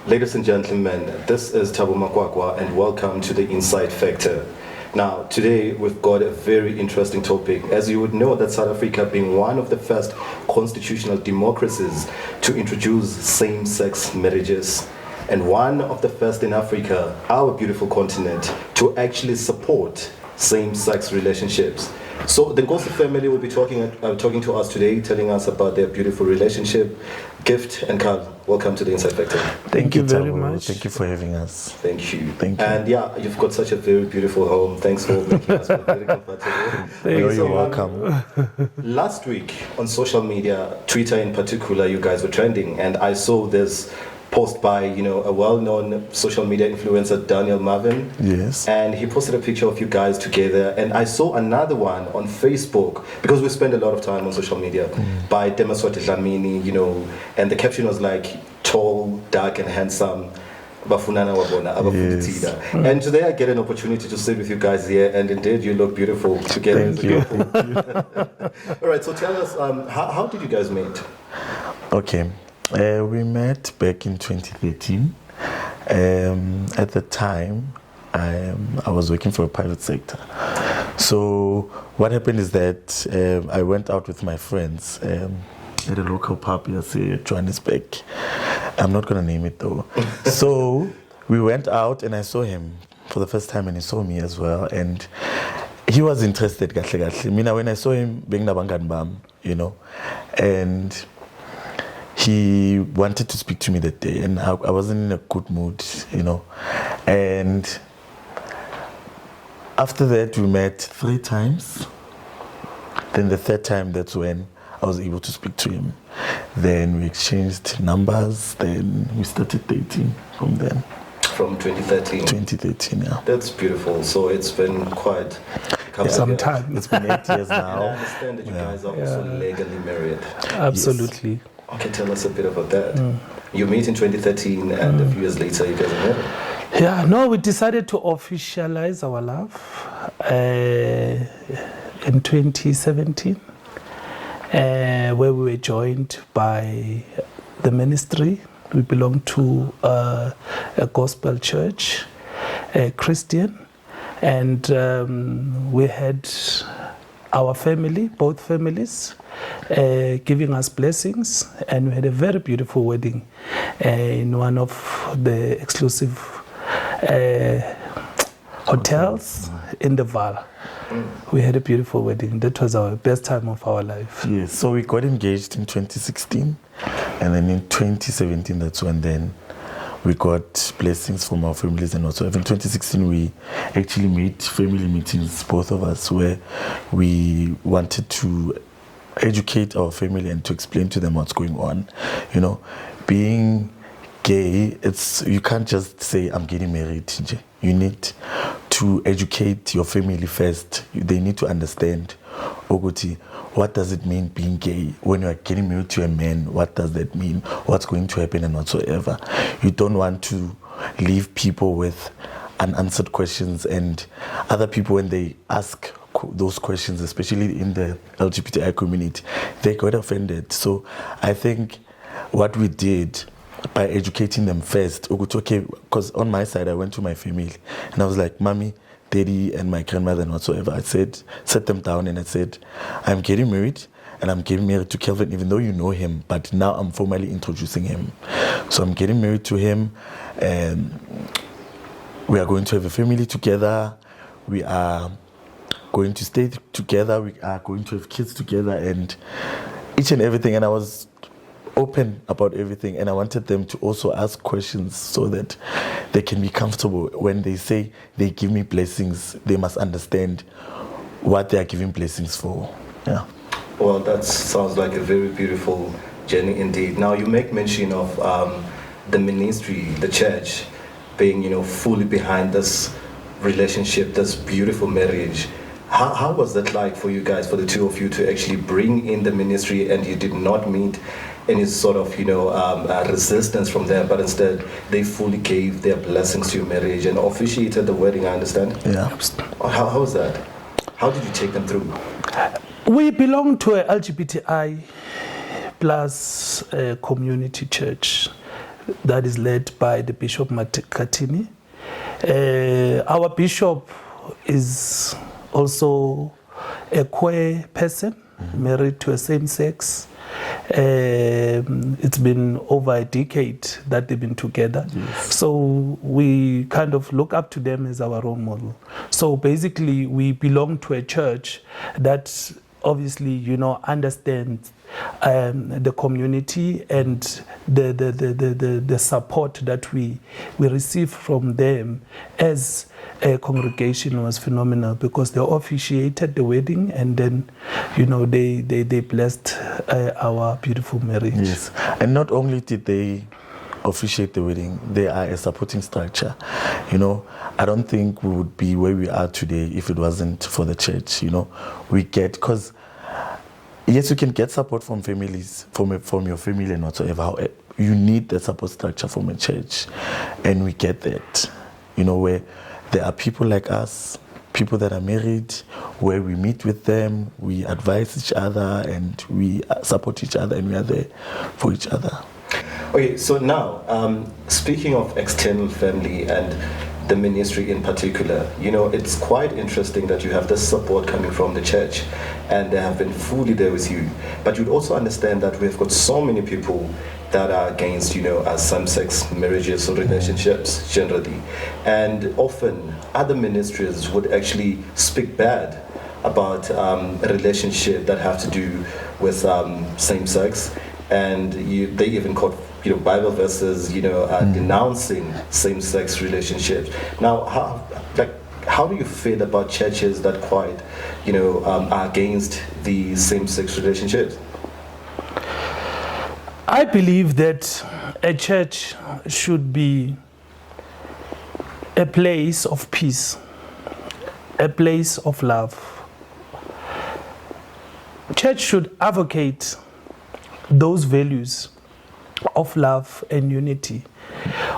Ladies and gentlemen, this is Thabo Makwakwa and welcome to the Insight Factor. Now, today we've got a very interesting topic. As you would know, that South Africa being one of the first constitutional democracies to introduce same-sex marriages, and one of the first in Africa, our beautiful continent, to actually support same-sex relationships. So the Nkosi family will be talking to us today, telling us about their beautiful relationship. Gift and Carl, welcome to the Insight Factor. Thank you very Thabo. much. Thank you for having us. Thank you. Thank you. And yeah, you've got such a very beautiful home. Thanks for making us feel very comfortable. You're welcome. Last week on social media, Twitter in particular, you guys were trending, and I saw this post by, a well-known social media influencer, Daniel Marvin. Yes. And he posted a picture of you guys together. And I saw another one on Facebook, because we spend a lot of time on social media, by Demaswati Dlamini, and the caption was like, tall, dark, and handsome. Bafunana wabona, abafunditida. And today I get an opportunity to sit with you guys here, and indeed you look beautiful together. Thank you. All right, so tell us, how did you guys meet? Okay. We met back in 2013. At the time, I was working for a private sector. So what happened is that I went out with my friends at a local pub here, say Johannesburg. I'm not going to name it though. So we went out and I saw him for the first time and he saw me as well. And he was interested, when I saw him, being Nabangan, and he wanted to speak to me that day, and I wasn't in a good mood, And after that, we met 3 times. Then the 3rd time, that's when I was able to speak to him. Then we exchanged numbers. Then we started dating from then. From 2013? 2013, yeah. That's beautiful. So it's been quite some time. It's been 8 years now. And I understand that you guys are also legally married. Absolutely. Yes. Okay, tell us a bit about that. You meet in 2013 and a few years later you guys are married. Yeah, no, we decided to officialize our love in 2017, where we were joined by the ministry. We belong to a gospel church, a Christian, and we had our family, both families, giving us blessings, and we had a very beautiful wedding in one of the exclusive hotels in the Val. We had a beautiful wedding. That was our best time of our life. Yes, so we got engaged in 2016, and then in 2017, that's when then we got blessings from our families. And also in 2016, we actually made family meetings, both of us, where we wanted to educate our family and to explain to them what's going on. Being gay, you can't just say, I'm getting married. You need to educate your family first. They need to understand, Oguti, what does it mean being gay? When you are getting married to a man, what does that mean? What's going to happen and whatsoever? You don't want to leave people with unanswered questions, and other people, when they ask those questions, especially in the LGBTI community, they got offended. So I think what we did by educating them first, okay, because on my side, I went to my family and I was like, Mommy, Daddy, and my grandmother and whatsoever. I said, set them down and I said, I'm getting married, and I'm getting married to Calvin, even though you know him, but now I'm formally introducing him. So I'm getting married to him, and we are going to have a family together. We are going to stay together. We are going to have kids together, and each and everything. And I was open about everything, and I wanted them to also ask questions so that they can be comfortable. When they say they give me blessings, they must understand what they are giving blessings for. Yeah. Well, that sounds like a very beautiful journey indeed. Now, you make mention of the ministry, the church, being fully behind this relationship, this beautiful marriage. How was that like for you guys, for the two of you, to actually bring in the ministry, and you did not meet any sort of resistance from them, but instead they fully gave their blessings to your marriage and officiated the wedding, I understand? Yeah. How was that? How did you take them through? We belong to a LGBTI plus community church. that is led by the Bishop Katini. Our bishop is also a queer person, married to a same-sex. It's been over a decade that they've been together. Yes. So we kind of look up to them as our role model. So basically, we belong to a church that obviously, you know, understands the community, and the support that we receive from them as a congregation was phenomenal, because they officiated the wedding, and then, you know, they blessed our beautiful marriage. Yes, and not only did they officiate the wedding, they are a supporting structure. You know, I don't think we would be where we are today if it wasn't for the church. You know, we get, because yes, you can get support from families, from your family and whatsoever. However, you need the support structure from a church, and we get that. You know, where there are people like us, people that are married, where we meet with them, we advise each other, and we support each other, and we are there for each other. Okay, so now, speaking of external family and the ministry in particular, you know, it's quite interesting that you have this support coming from the church, and they have been fully there with you. But you'd also understand that we've got so many people that are against, you know, same-sex marriages or relationships generally. And often other ministries would actually speak bad about a relationship that have to do with same-sex, and they even quote, you know, Bible verses, you know, denouncing same-sex relationships. Now, how do you feel about churches that quite, you know, are against the same-sex relationships? I believe that a church should be a place of peace, a place of love. Church should advocate those values of love and unity.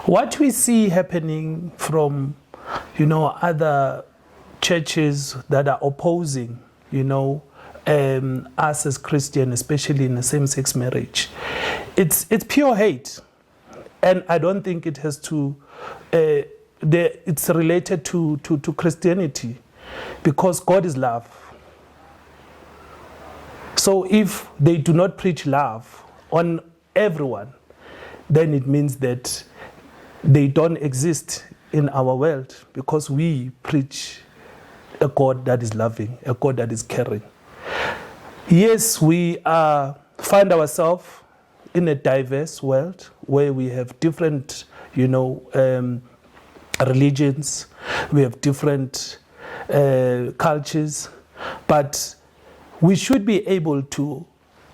What we see happening from, you know, other churches that are opposing, you know, us as Christians, especially in a same-sex marriage, it's pure hate, and I don't think it has to. It's related to Christianity, because God is love. So if they do not preach love on everyone, then it means that they don't exist in our world, because we preach a God that is loving, a God that is caring. Yes, we find ourselves in a diverse world where we have different, you know, religions, we have different cultures, but we should be able to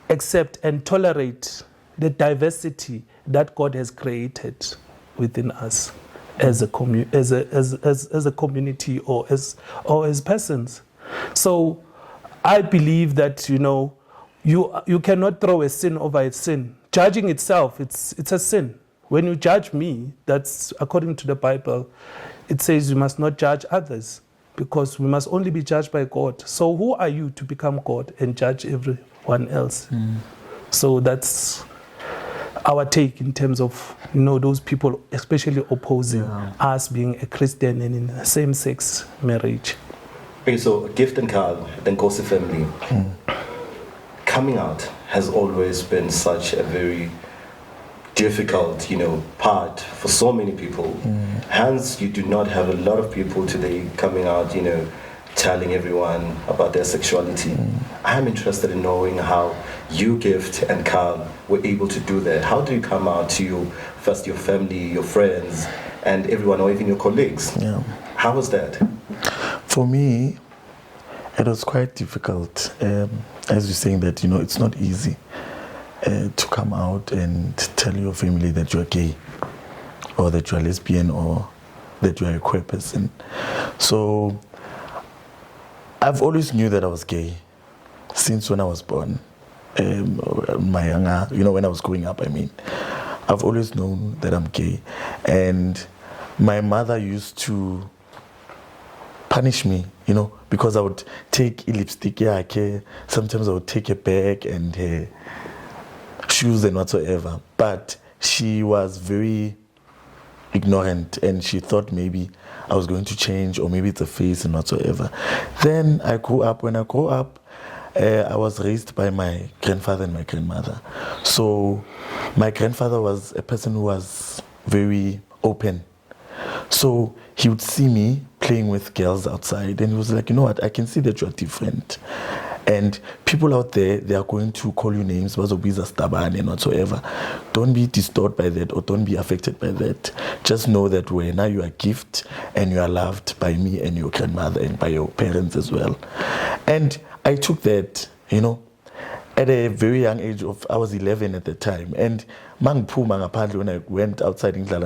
accept and tolerate the diversity that God has created within us as a community or as persons. So I believe that, you know, you cannot throw a sin over a sin. Judging itself, it's a sin. When you judge me, that's according to the Bible, it says you must not judge others, because we must only be judged by God. So who are you to become God and judge everyone else? So that's our take in terms of, you know, those people especially opposing us being a Christian and in a same-sex marriage. Okay, so Gift and Nkosi family, coming out has always been such a very difficult, you know, part for so many people. Hence, you do not have a lot of people today coming out, you know, telling everyone about their sexuality. I'm interested in knowing how you, Gift, and Carl were able to do that. How do you come out to your family, your friends, and everyone, or even your colleagues? Yeah. How was that? For me, it was quite difficult. As you're saying that, you know, it's not easy to come out and tell your family that you're gay, or that you're lesbian, or that you're a queer person. So I've always knew that I was gay since when I was born. My younger, you know, when I was growing up, I mean, I've always known that I'm gay. And my mother used to punish me, you know, because I would take a lipstick, sometimes I would take a bag and shoes and whatsoever. But she was very ignorant, and she thought maybe I was going to change, or maybe it's a phase and whatsoever. Then I grew up. When I grew up, I was raised by my grandfather and my grandmother. So my grandfather was a person who was very open. So he would see me playing with girls outside, and he was like, you know what, I can see that you are different. And people out there, they are going to call you names, bazobiza stabane and whatsoever. Don't be disturbed by that, or don't be affected by that. Just know that now you are a gift, and you are loved by me and your grandmother and by your parents as well. And I took that, at a very young age I was 11 at the time. And when I went outside in I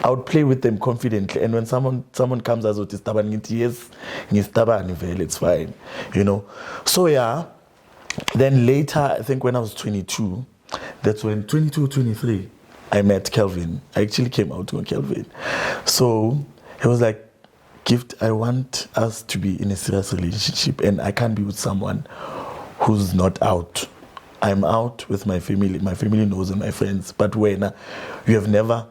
would play with them confidently. And when someone comes as yes, it's fine, So yeah, then later, I think when I was 22, that's when 22, 23, I met Calvin. I actually came out to Calvin. So he was like, Gift, I want us to be in a serious relationship, and I can't be with someone who's not out. I'm out with my family. My family knows, and my friends. But when you have never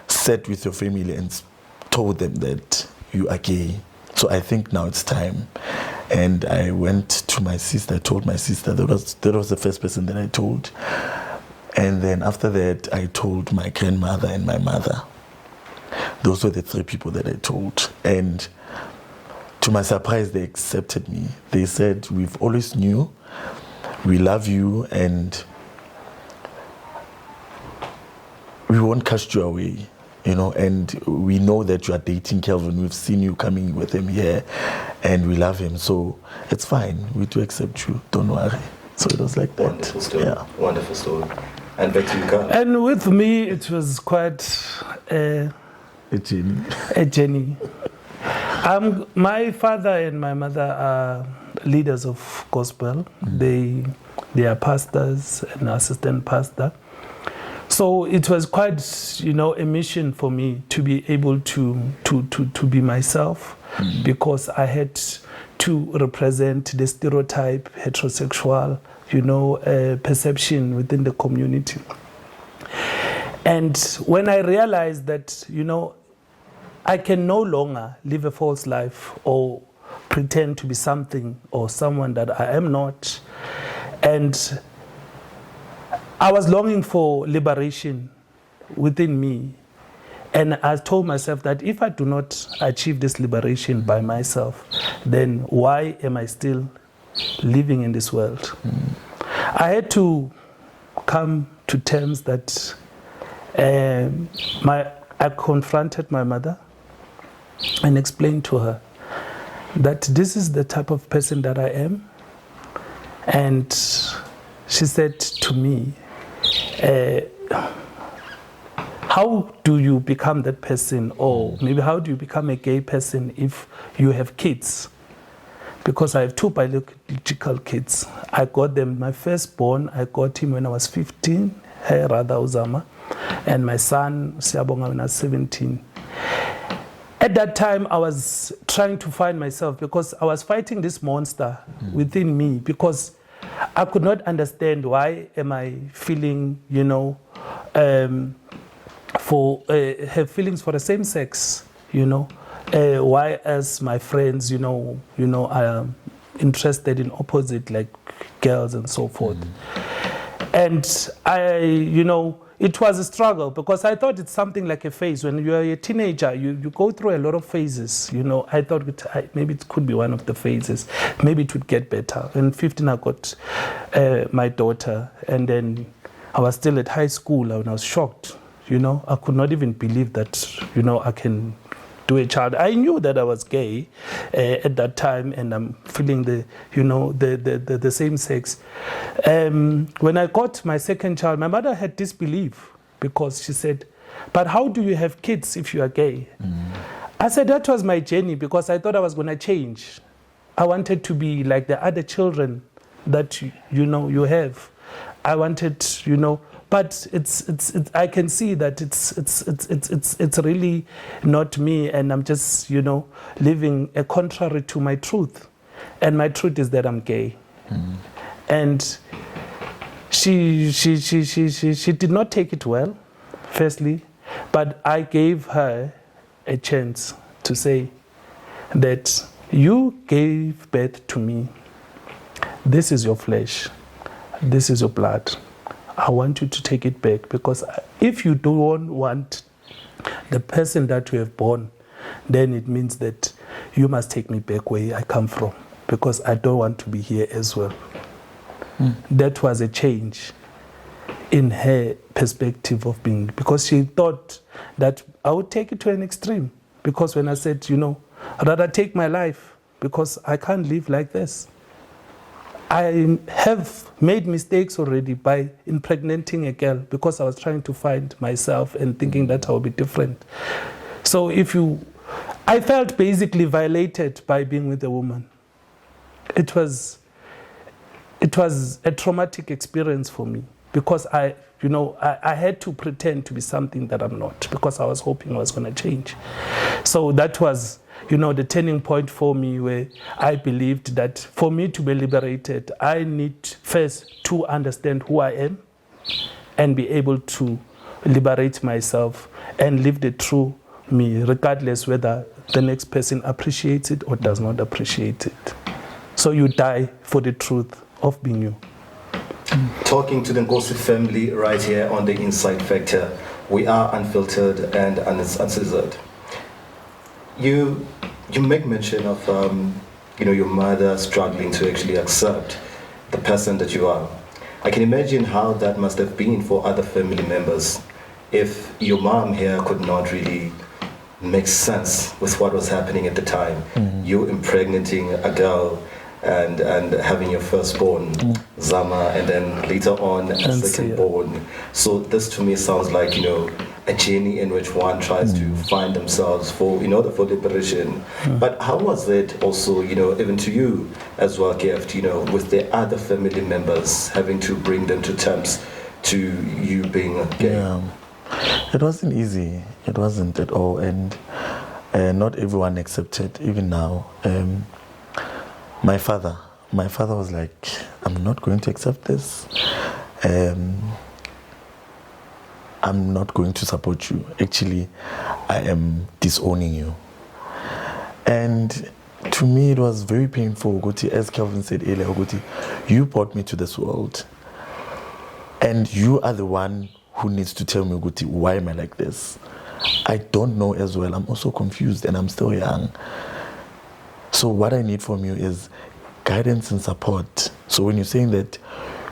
sat with your family and told them that you are gay. So I think now it's time. And I went to my sister. I told my sister. That was the first person that I told. And then after that, I told my grandmother and my mother. Those were the three people that I told. And to my surprise, they accepted me. They said, we've always knew, we love you, and we won't cast you away, and we know that you are dating Calvin. We've seen you coming with him here, and we love him. So it's fine. We do accept you. Don't worry. So it was like that. Wonderful story. Yeah. Wonderful story. And back to you, Carl. And with me, it was quite a journey. My father and my mother are leaders of gospel. They are pastors and assistant pastor. So it was quite, a mission for me to be able to be myself, because I had to represent the stereotype heterosexual, perception within the community. And when I realized that, I can no longer live a false life or pretend to be something or someone that I am not. And I was longing for liberation within me. And I told myself that if I do not achieve this liberation by myself, then why am I still living in this world? I had to come to terms that I confronted my mother and explained to her that this is the type of person that I am. And she said to me, how do you become that person? Or maybe how do you become a gay person if you have kids? Because I have two biological kids. I got them, my firstborn, I got him when I was 15, Radha Uzama, and my son, Siabonga, when I was 17. At that time, I was trying to find myself, because I was fighting this monster within me, because I could not understand why am I feeling, have feelings for the same sex, why as my friends, I am interested in opposite, like girls and so forth. And it was a struggle, because I thought it's something like a phase. When you're a teenager, you go through a lot of phases. I thought maybe it could be one of the phases. Maybe it would get better. In 15, I got my daughter, and then I was still at high school, and I was shocked. I could not even believe that, I can do a child. I knew that I was gay at that time, and I'm feeling the same sex. When I got my second child, my mother had disbelief, because she said, but how do you have kids if you are gay? I said that was my journey, because I thought I was going to change. I wanted to be like the other children that you have. I wanted, but it's I can see that it's really not me, and I'm just living a contrary to my truth, and my truth is that I'm gay. And she did not take it well, firstly, but I gave her a chance to say that you gave birth to me. This is your flesh. This is your blood. I want you to take it back, because if you don't want the person that you have born, then it means that you must take me back where I come from, because I don't want to be here as well. That was a change in her perspective of being, because she thought that I would take it to an extreme. Because when I said, I'd rather take my life, because I can't live like this. I have made mistakes already by impregnating a girl, because I was trying to find myself and thinking that I would be different. So I felt basically violated by being with a woman. It was a traumatic experience for me, because I had to pretend to be something that I'm not, because I was hoping I was going to change. So that was, the turning point for me, where I believed that for me to be liberated, I need first to understand who I am and be able to liberate myself and live the true me, regardless whether the next person appreciates it or does not appreciate it. So you die for the truth of being you. Talking to the Nkosi family right here on the Insight Factor. We are unfiltered and uncensored. You make mention of your mother struggling to actually accept the person that you are. I can imagine how that must have been for other family members, if your mom here could not really make sense with what was happening at the time. You impregnating a girl and having your firstborn, Zama, and then later on a secondborn. So this to me sounds like, a journey in which one tries to find themselves in order for liberation. But how was it also, even to you as well, Gift, with the other family members, having to bring them to terms to you being gay? Yeah. It wasn't easy. It wasn't at all. And not everyone accepted, even now. My father was like, I'm not going to accept this. I'm not going to support you. Actually, I am disowning you. And to me, it was very painful, Ogoti, as Calvin said earlier, Ogoti, you brought me to this world. And you are the one who needs to tell me, Ogoti, why am I like this? I don't know as well. I'm also confused and I'm still young. So what I need from you is guidance and support. So when you're saying that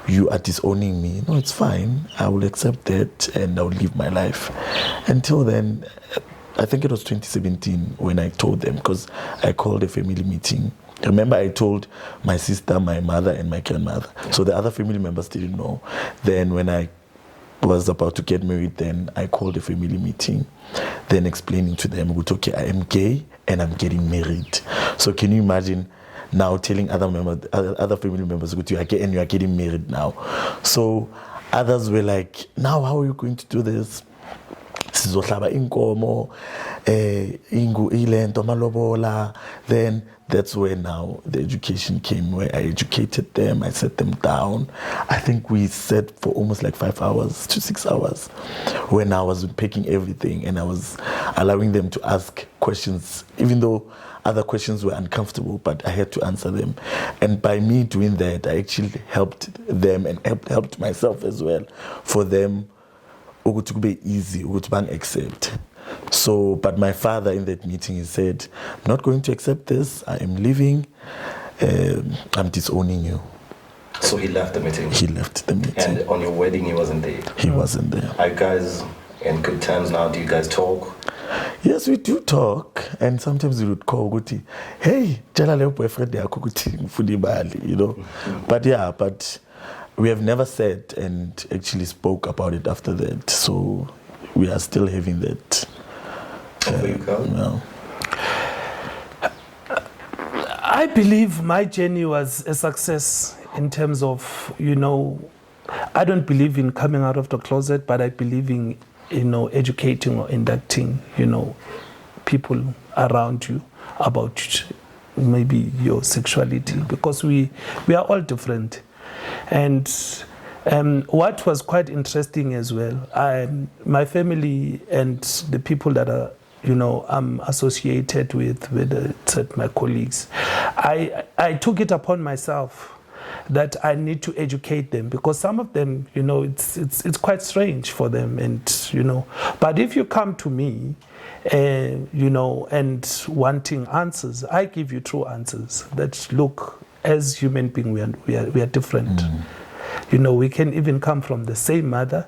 you are disowning me, no, it's fine. I will accept that and I will live my life. Until then, I think it was 2017 when I told them, because I called a family meeting. Remember, I told my sister, my mother, and my grandmother. So the other family members didn't know. Then when I was about to get married, then I called a family meeting, then explaining to them, okay, I am gay and I'm getting married. So can you imagine now telling other family members, you are gay and you are getting married now? So others were like, now how are you going to do this? Then that's where now the education came, where I educated them, I set them down. I think we sat for almost like 5 hours to 6 hours, when I was packing everything and I was allowing them to ask questions, even though other questions were uncomfortable, but I had to answer them. And by me doing that, I actually helped them and helped myself as well, for them to be easy, to accept. So, but my father in that meeting, he said, I'm not going to accept this. I am leaving. I'm disowning you. So he left the meeting? He left the meeting. And on your wedding, he wasn't there? He wasn't there. Are you guys in good terms now? Do you guys talk? Yes, we do talk. And sometimes we would call Guti, hey, tell your boyfriend they are cooking food, But yeah, but we have never said and actually spoke about it after that. So we are still having that. I believe my journey was a success in terms of, I don't believe in coming out of the closet, but I believe in, educating or inducting, people around you about maybe your sexuality, because we are all different. And What was quite interesting as well, my family and the people that are, I'm associated with my colleagues, I took it upon myself that I need to educate them, because some of them, it's quite strange for them, and but if you come to me, and wanting answers, I give you true answers. That look, as human beings, we are different. We can even come from the same mother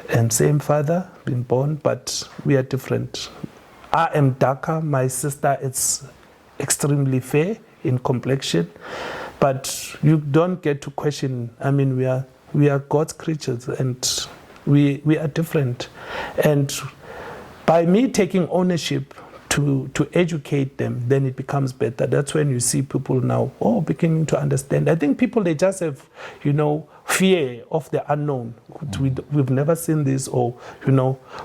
and same father, being born, but we are different. I am darker. My sister is extremely fair in complexion, but you don't get to question. I mean, we are God's creatures, and we are different. And by me taking ownership to educate them, then it becomes better. That's when you see people now, beginning to understand. I think people, they just have, fear of the unknown. We've never seen this, or,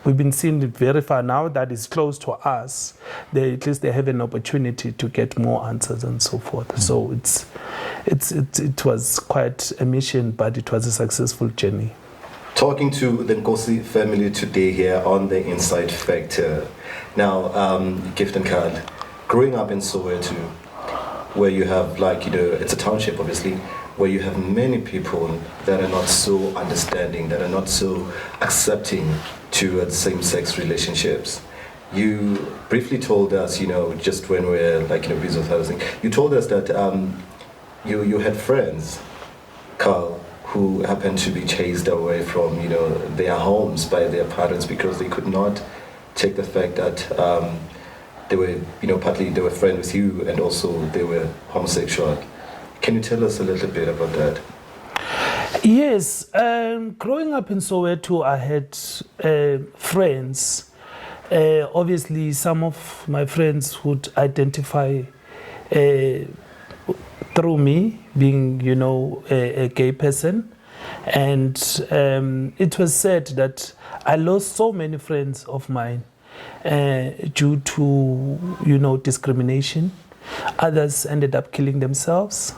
we've been seeing it very far. Now that it's close to us, at least they have an opportunity to get more answers and so forth. So it was quite a mission, but it was a successful journey. Talking to the Nkosi family today here on the Inside Factor. Now, Gift and Carl, growing up in Soweto, where you have, it's a township, obviously, where you have many people that are not so understanding, that are not so accepting to same-sex relationships. You briefly told us, just when we were busy with housing, you told us that you had friends, Carl, who happened to be chased away from, their homes by their parents because they could not take the fact that they were, partly they were friends with you, and also they were homosexual. Can you tell us a little bit about that? Yes, growing up in Soweto, I had friends. Obviously, some of my friends would identify through me being, a gay person. And it was said that I lost so many friends of mine due to, discrimination. Others ended up killing themselves.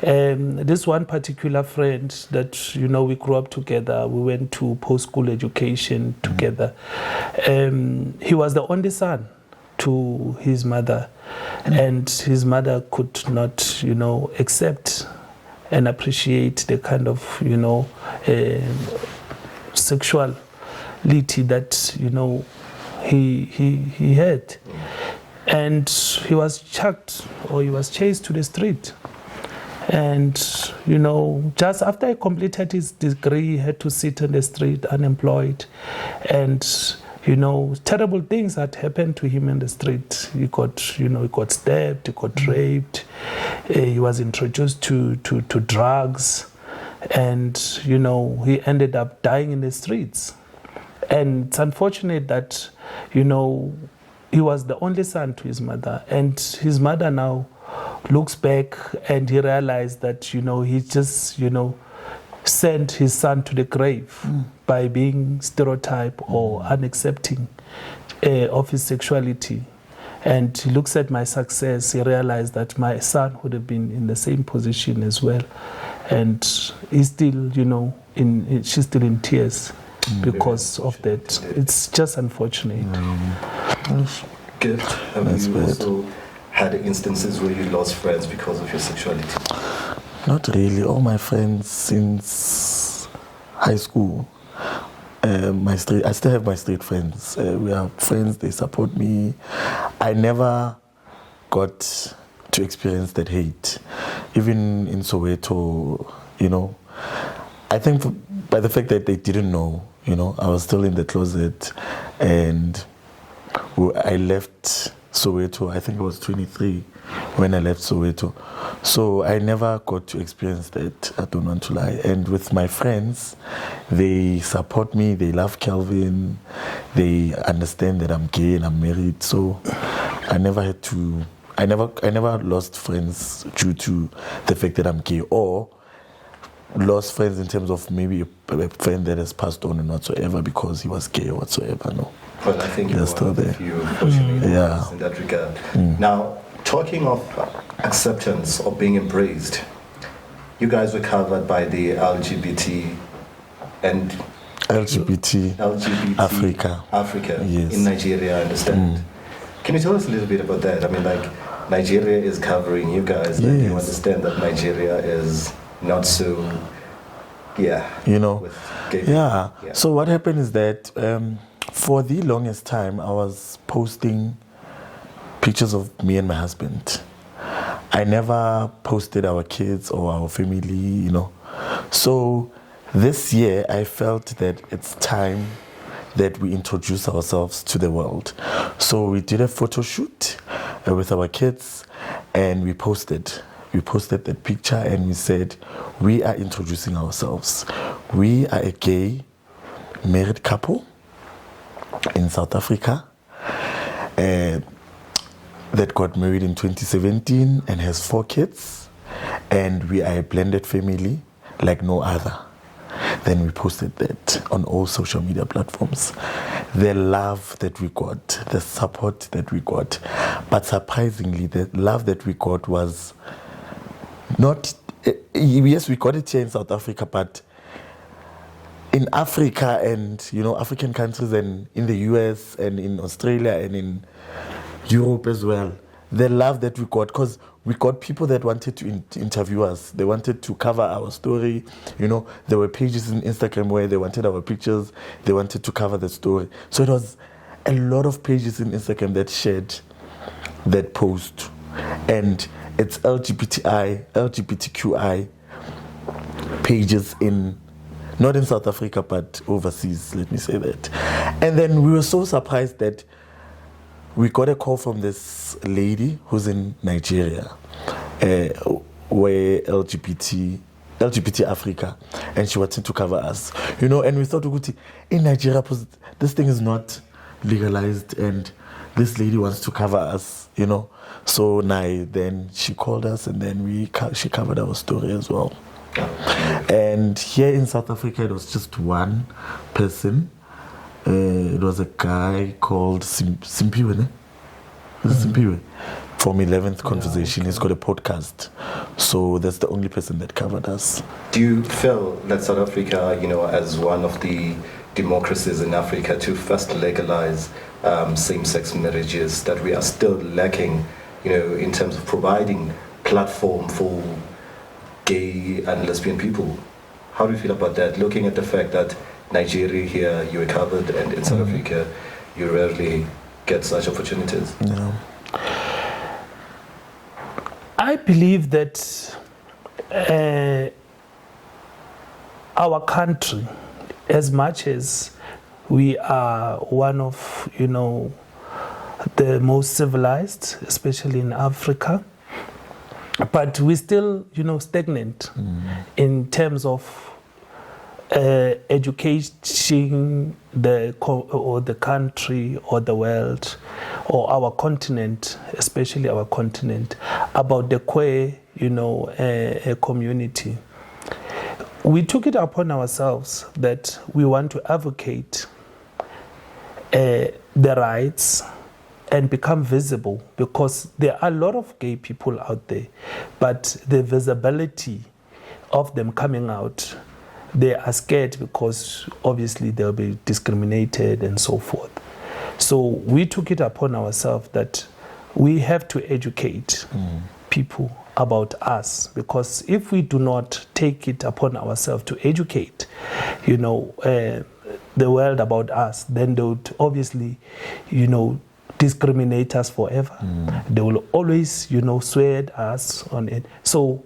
This one particular friend that, we grew up together, we went to post-school education together. He was the only son to his mother, and his mother could not, accept and appreciate the kind of, sexuality that, he had. And he was chucked, or he was chased to the street. And, just after he completed his degree, he had to sit on the street unemployed. And, terrible things had happened to him in the street. He got stabbed, he got raped. He was introduced to drugs. And, he ended up dying in the streets. And it's unfortunate that, he was the only son to his mother. And his mother now looks back and he realized that, he just, sent his son to the grave by being stereotyped or unaccepting of his sexuality. And he looks at my success, he realized that my son would have been in the same position as well. And he's still, she's still in tears because of that. It's just unfortunate. Gift, have you also had instances where you lost friends because of your sexuality? Not really. All my friends since high school, I still have my straight friends. We are friends, they support me. I never got to experience that hate. Even in Soweto, I think by the fact that they didn't know, I was still in the closet, and I left Soweto, I think I was 23 when I left Soweto. So I never got to experience that, I don't want to lie. And with my friends, they support me, they love Calvin, they understand that I'm gay and I'm married. So I never lost friends due to the fact that I'm gay, or lost friends in terms of maybe a friend that has passed on and whatsoever because he was gay or whatsoever, no. But I think you're still there. Few, fortunately, in that regard. Now, talking of acceptance or being embraced, you guys were covered by the LGBT and LGBT Africa Yes. in Nigeria, I understand. Can you tell us a little bit about that? I mean, like, Nigeria is covering you guys, and you understand that Nigeria is not so, with gay people. So what happened is that for the longest time, I was posting pictures of me and my husband. I never posted our kids or our family, So this year, I felt that it's time that we introduce ourselves to the world. So we did a photo shoot with our kids, and we posted that picture, and we said, we are introducing ourselves. We are a gay married couple in South Africa that got married in 2017 and has 4 kids, and we are a blended family like no other. Then we posted that on all social media platforms. The love that we got, the support that we got, but surprisingly, the love that we got was not, yes, we got it here in South Africa, but in Africa and, African countries, and in the US and in Australia and in Europe as well, the love that we got, because we got people that wanted to interview us. They wanted to cover our story. There were pages in Instagram where they wanted our pictures. They wanted to cover the story. So it was a lot of pages in Instagram that shared that post. And it's LGBTQI pages not in South Africa, but overseas, let me say that. And then we were so surprised that we got a call from this lady who's in Nigeria, where LGBT Africa, and she wanted to cover us, and we thought, in Nigeria, this thing is not legalized, and this lady wants to cover us, So then she called us, and then she covered our story as well. And here in South Africa, it was just one person. It was a guy called Simpiwe, ne? Simpiwe, from 11th Conversation. He's got a podcast. So that's the only person that covered us. Do you feel that South Africa, as one of the democracies in Africa to first legalize same-sex marriages, that we are still lacking, in terms of providing platform for gay and lesbian people? How do you feel about that, looking at the fact that Nigeria here, you are covered, and in South Africa, you rarely get such opportunities? No. I believe that our country, as much as we are one of, the most civilized, especially in Africa, but we still, stagnant in terms of educating the country or the world or our continent, especially our continent, about the queer, community. We took it upon ourselves that we want to advocate the rights and become visible, because there are a lot of gay people out there, but the visibility of them coming out, they are scared because obviously they'll be discriminated and so forth. So we took it upon ourselves that we have to educate people about us, because if we do not take it upon ourselves to educate, the world about us, then they would obviously, discriminate us forever. They will always, swear at us on it. So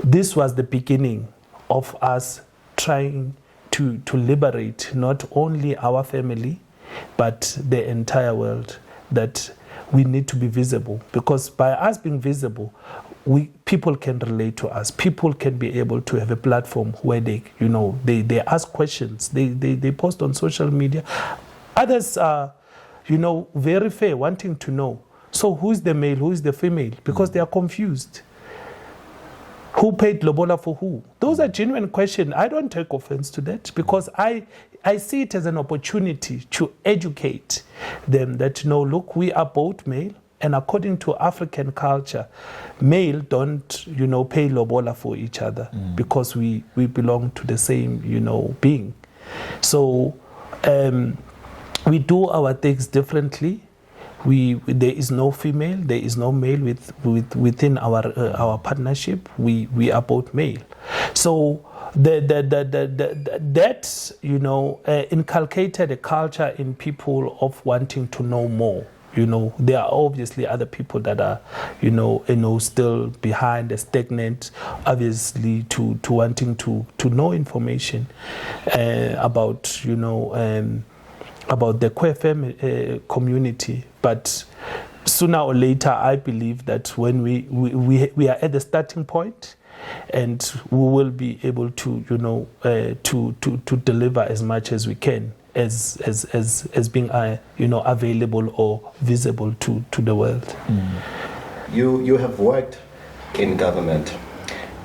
this was the beginning of us trying to liberate not only our family, but the entire world, that we need to be visible. Because by us being visible, people can relate to us. People can be able to have a platform where they ask questions. They post on social media. Others are, very fair, wanting to know. So who's the male, who's the female? Because they are confused. Who paid lobola for who? Those are genuine questions. I don't take offense to that, because I see it as an opportunity to educate them that, look, we are both male, and according to African culture, male don't, pay lobola for each other, because we belong to the same, being. So we do our things differently. There is no female, there is no male within our partnership. We are both male. So that inculcated a culture in people of wanting to know more. There are obviously other people that are, still behind, stagnant, obviously to wanting to know information about, about the queer family community. But sooner or later, I believe that when we are at the starting point, and we will be able to, to deliver as much as we can, as being, available or visible to the world. You have worked in government,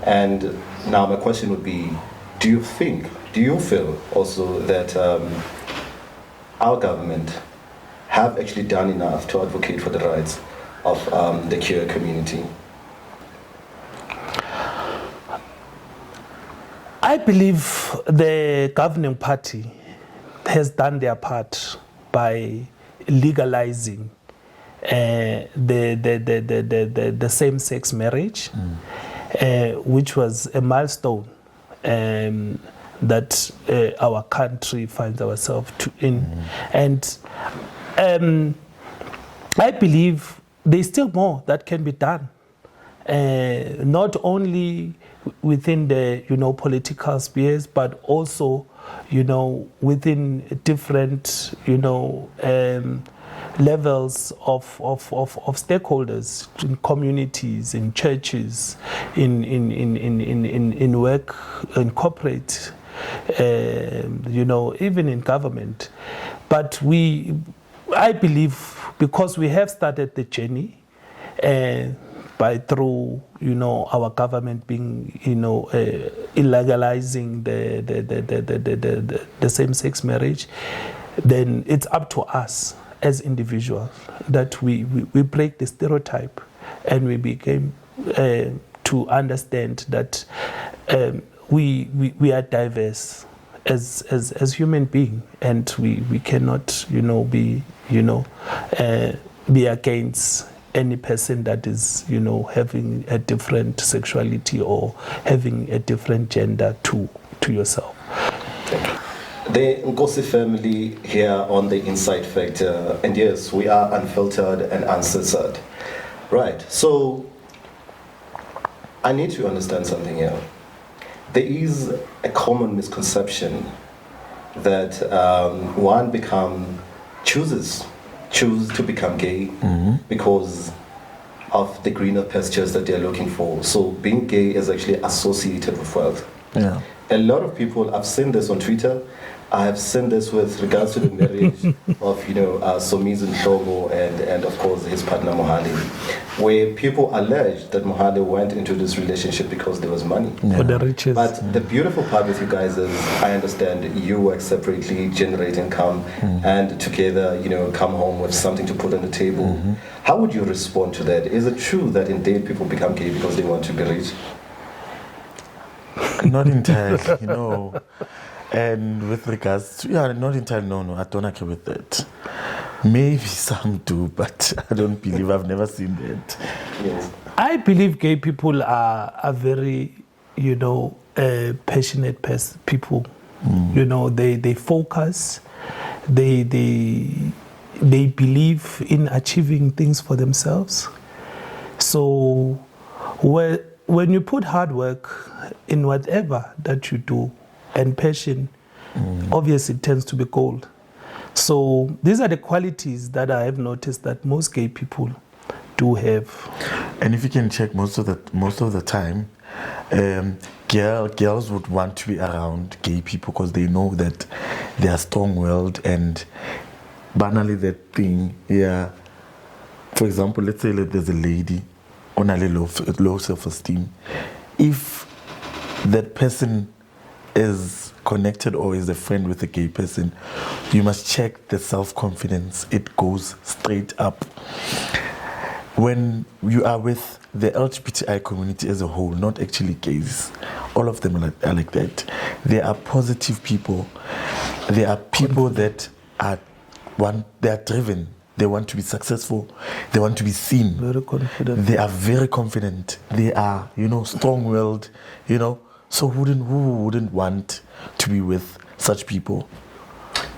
and now my question would be: do you feel also that our government have actually done enough to advocate for the rights of the queer community? I believe the governing party has done their part by legalizing the same-sex marriage, which was a milestone that our country finds ourselves in. And I believe there's still more that can be done, not only within the political spheres, but also within different levels of stakeholders, in communities, in churches, in work, in corporate, even in government. But I believe, because we have started the journey through our government being illegalizing the same-sex marriage, then it's up to us as individuals that we break the stereotype, and we begin to understand that we are diverse as human beings, and we cannot be against any person that is having a different sexuality or having a different gender to yourself. The Nkosi family here on the Insight Factor, and yes, we are unfiltered and uncensored. Right, so I need to understand something here. There is a common misconception that one choose to become gay because of the greener pastures that they're looking for. So being gay is actually associated with wealth. Yeah. A lot of people, I've seen this on Twitter, I have seen this with regards to the marriage of, Somizi Ndlovu and of course his partner Mohale, where people allege that Mohale went into this relationship because there was money. For the riches. But the beautiful part with you guys is, I understand you work separately, generate income, and together, come home with something to put on the table. How would you respond to that? Is it true that indeed people become gay because they want to be rich? Not entirely, And with regards to, not entirely, no, I don't agree with that. Maybe some do, but I don't believe, I've never seen that. Yes. I believe gay people are very, passionate people. They focus, they believe in achieving things for themselves. So when you put hard work in whatever that you do, and passion, obviously it tends to be gold. So these are the qualities that I have noticed that most gay people do have. And if you can check, most of the time, girls would want to be around gay people because they know that they are strong-willed, and banally that thing, for example, let's say that there's a lady on a low self-esteem. If that person is connected or is a friend with a gay person, you must check the self-confidence. It goes straight up. When you are with the LGBTI community as a whole, not actually gays, all of them are like that. They are positive people. there are people that they are driven. They want to be successful. They want to be seen. Very confident. They are very confident. They are, strong-willed, So who wouldn't want to be with such people?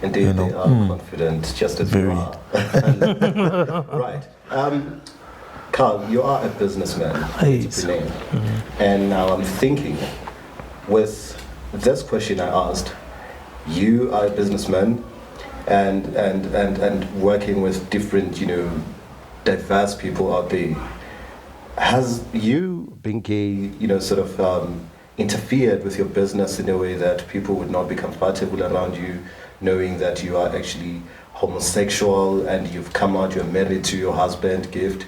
Indeed, they are confident, just as Very. you are. Right. Carl, you are a businessman, entrepreneur. And now I'm thinking, with this question I asked, you are a businessman and working with different, diverse people out there. Has you being gay, interfered with your business in a way that people would not be comfortable around you, knowing that you are actually homosexual and you've come out, you're married to your husband, Gift?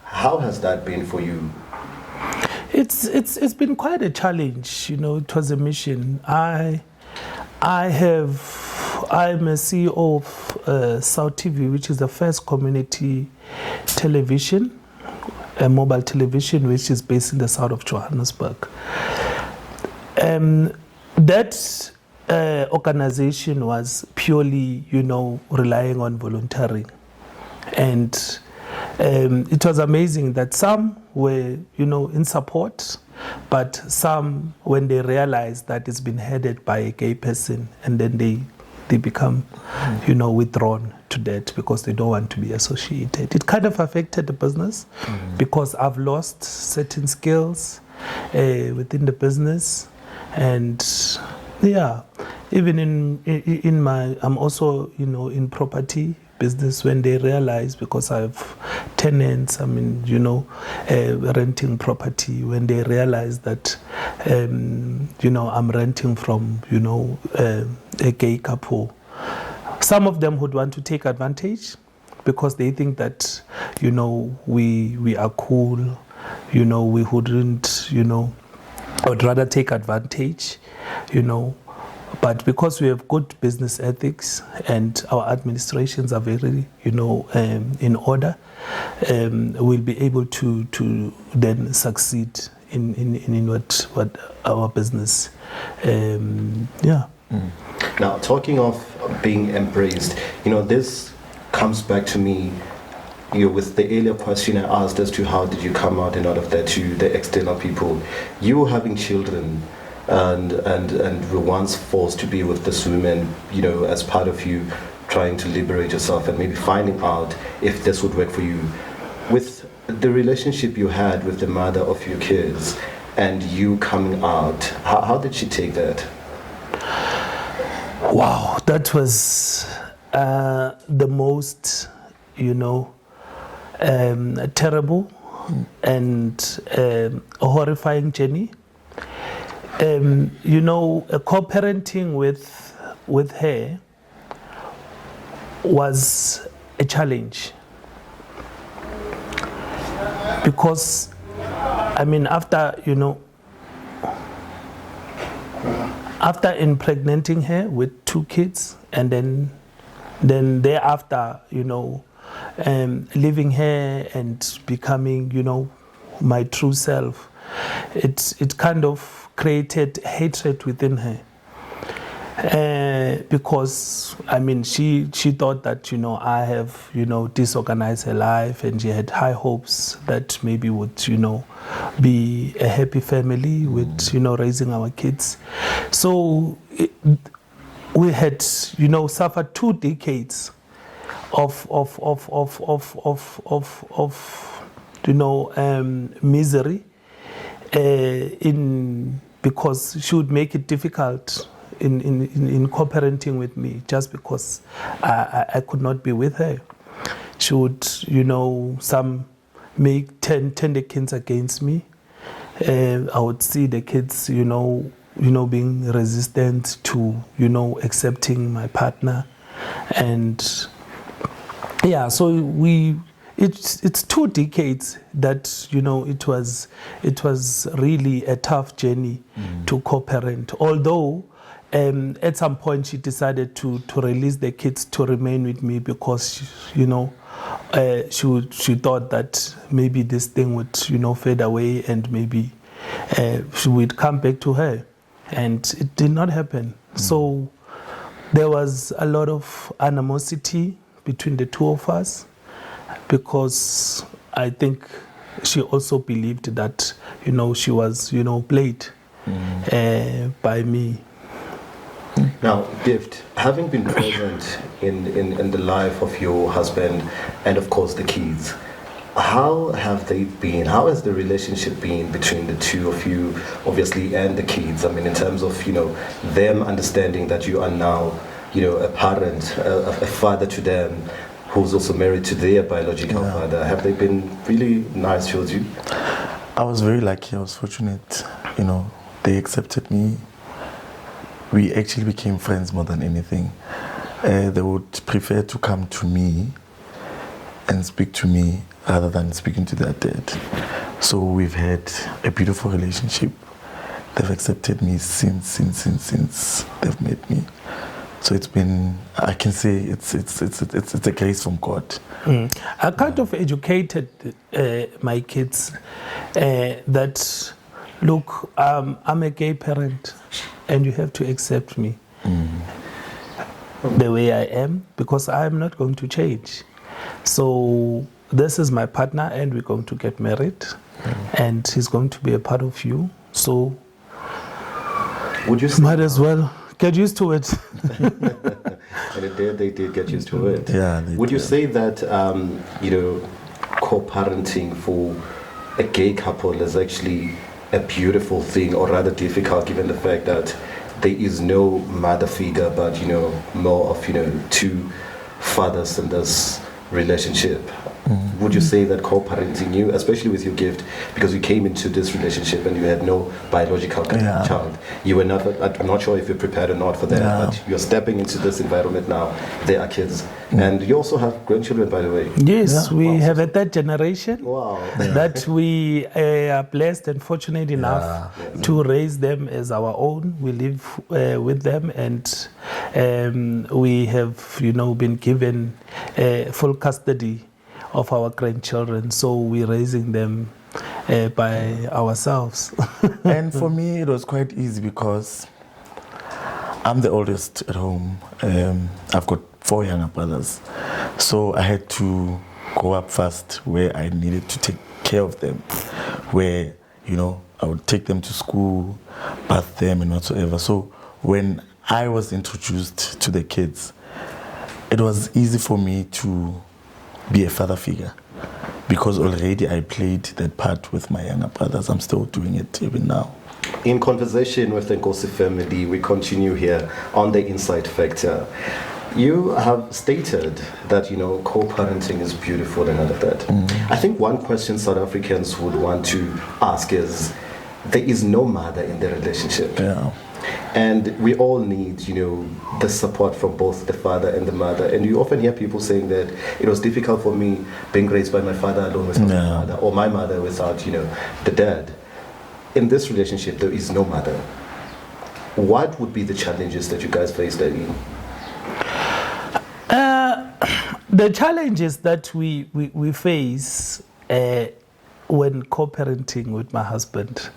How has that been for you? It's been quite a challenge. It was a mission. I'm a CEO of South TV, which is the first community television, a mobile television, which is based in the south of Johannesburg. That organization was purely, relying on volunteering. And it was amazing that some were, in support, but some, when they realized that it's been headed by a gay person, and then they become, withdrawn to that because they don't want to be associated. It kind of affected the business because I've lost certain skills within the business. And even in my, I'm also, in property business. When they realize, because I have tenants, renting property, when they realize that, I'm renting from, a gay couple, some of them would want to take advantage because they think that, we are cool, we wouldn't, I would rather take advantage, but because we have good business ethics and our administrations are very, in order, we'll be able to then succeed in what our business, Now, talking of being embraced, this comes back to me, with the earlier question I asked as to how did you come out and out of that to the external people. You were having children and were once forced to be with this woman, as part of you trying to liberate yourself and maybe finding out if this would work for you. With the relationship you had with the mother of your kids and you coming out, how did she take that? Wow, that was the most, terrible and a horrifying journey. Co-parenting with her was a challenge because, after impregnating her with 2 kids and then thereafter, leaving her and becoming, my true self, it kind of created hatred within her. Because she thought that I have disorganized her life, and she had high hopes that maybe would be a happy family with raising our kids. So we had suffered 2 decades of misery because she would make it difficult in co-parenting with me just because I could not be with her. She would, some make turn the kids against me. I would see the kids, being resistant to, accepting my partner. And so it's 2 decades that, it was really a tough journey to co-parent. Although at some point she decided to release the kids to remain with me because, she thought that maybe this thing would, fade away and maybe she would come back to her. And it did not happen. So There was a lot of animosity between the two of us because I think she also believed that, she was, played by me. Now, Gift, having been present in the life of your husband and of course the kids, how have they been? How has the relationship been between the two of you, obviously, and the kids? I mean, in terms of, them understanding that you are now, a parent, a father to them, who's also married to their biological father. Have they been really nice towards you? I was very lucky. I was fortunate. They accepted me. We actually became friends more than anything. They would prefer to come to me and speak to me rather than speaking to their dad. So we've had a beautiful relationship. They've accepted me since they've met me. So it's been, I can say it's a grace from God. I kind of educated my kids that, look, I'm a gay parent and you have to accept me the way I am, because I'm not going to change. So this is my partner and we're going to get married and he's going to be a part of you. So would you say might as well get used to it. And they did get used to it. Yeah. Would you say that, co-parenting for a gay couple is actually a beautiful thing, or rather difficult, given the fact that there is no mother figure, but, more of, two fathers in this relationship? Would you say that co-parenting you, especially with your Gift, because you came into this relationship and you had no biological child, you were not, I'm not sure if you're prepared or not for that, but you're stepping into this environment now, there are kids, and you also have grandchildren, by the way. Yes, we have a third generation that we are blessed and fortunate enough to raise them as our own. We live with them, and we have, been given full custody of our grandchildren, so we're raising them by ourselves. And for me, it was quite easy because I'm the oldest at home. I've got 4 younger brothers, so I had to grow up fast where I needed to take care of them, where, I would take them to school, bath them and whatsoever. So when I was introduced to the kids, it was easy for me to be a father figure, because already I played that part with my younger brothers. I'm still doing it even now. In conversation with the Nkosi family, we continue here on the Insight Factor. You have stated that, co-parenting is beautiful and all of that. I think one question South Africans would want to ask is, there is no mother in the relationship. Yeah. And we all need, the support from both the father and the mother. And you often hear people saying that it was difficult for me being raised by my father alone without my mother, or my mother without, the dad. In this relationship, there is no mother. What would be the challenges that you guys faced, Daddy? The challenges that we face when co-parenting with my husband,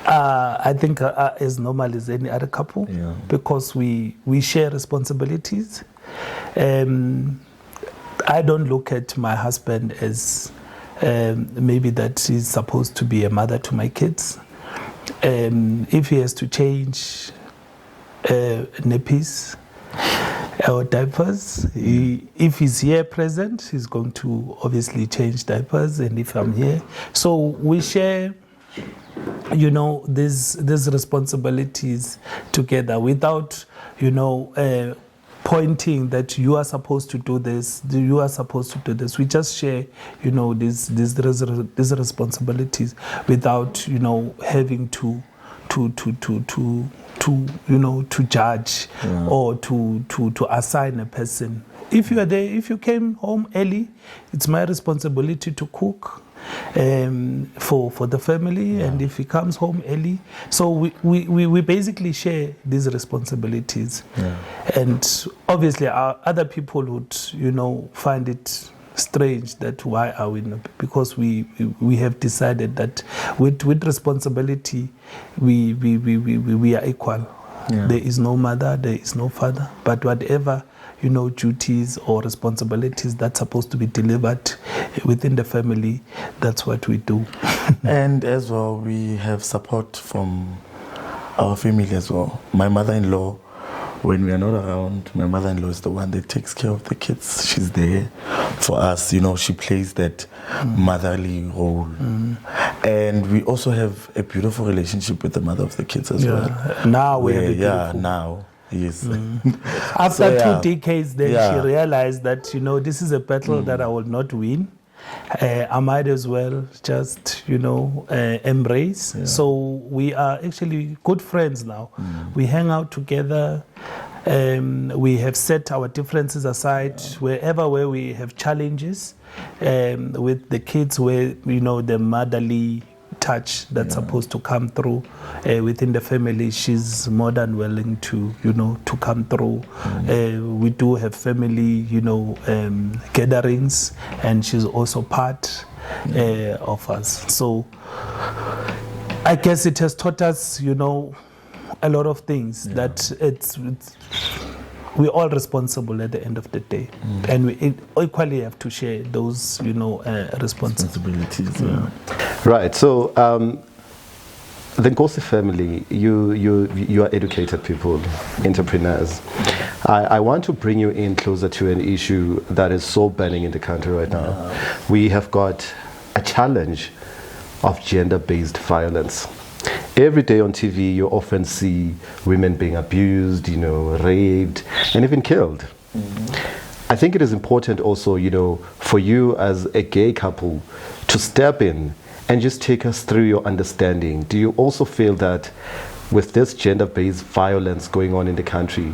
I think as normal as any other couple, because we share responsibilities. I don't look at my husband as maybe that he's supposed to be a mother to my kids. If he has to change nappies or diapers, if he's here present, he's going to obviously change diapers, and if I'm here. So we share, these responsibilities together without, pointing that you are supposed to do this, you are supposed to do this. We just share, these responsibilities without, having to judge or to assign a person. If you are there, if you came home early, it's my responsibility to cook for the family, and if he comes home early, so we basically share these responsibilities. And obviously other people would find it strange that why are we not, because we have decided that with responsibility we are equal. There is no mother, there is no father. But whatever, duties or responsibilities that's supposed to be delivered within the family, that's what we do. And as well, we have support from our family as well. My mother-in-law, when we are not around, my mother-in-law is the one that takes care of the kids. She's there for us. She plays that motherly role. And we also have a beautiful relationship with the mother of the kids as well. Now we have a beautiful. Now. Yes. After 2 decades, then she realized that, this is a battle that I will not win. I might as well just, embrace. So we are actually good friends now. We hang out together. We have set our differences aside where we have challenges with the kids, where, the motherly touch that's supposed to come through within the family. She's more than willing to come through. We do have family gatherings, and she's also part of us. So I guess it has taught us a lot of things, that it's we're all responsible at the end of the day, and we equally have to share those responsibilities. Right. So the Nkosi family, you are educated people, entrepreneurs. I want to bring you in closer to an issue that is so burning in the country right now. We have got a challenge of gender-based violence. Every day on TV, you often see women being abused, raped, and even killed. I think it is important also, for you as a gay couple to step in and just take us through your understanding. Do you also feel that with this gender-based violence going on in the country,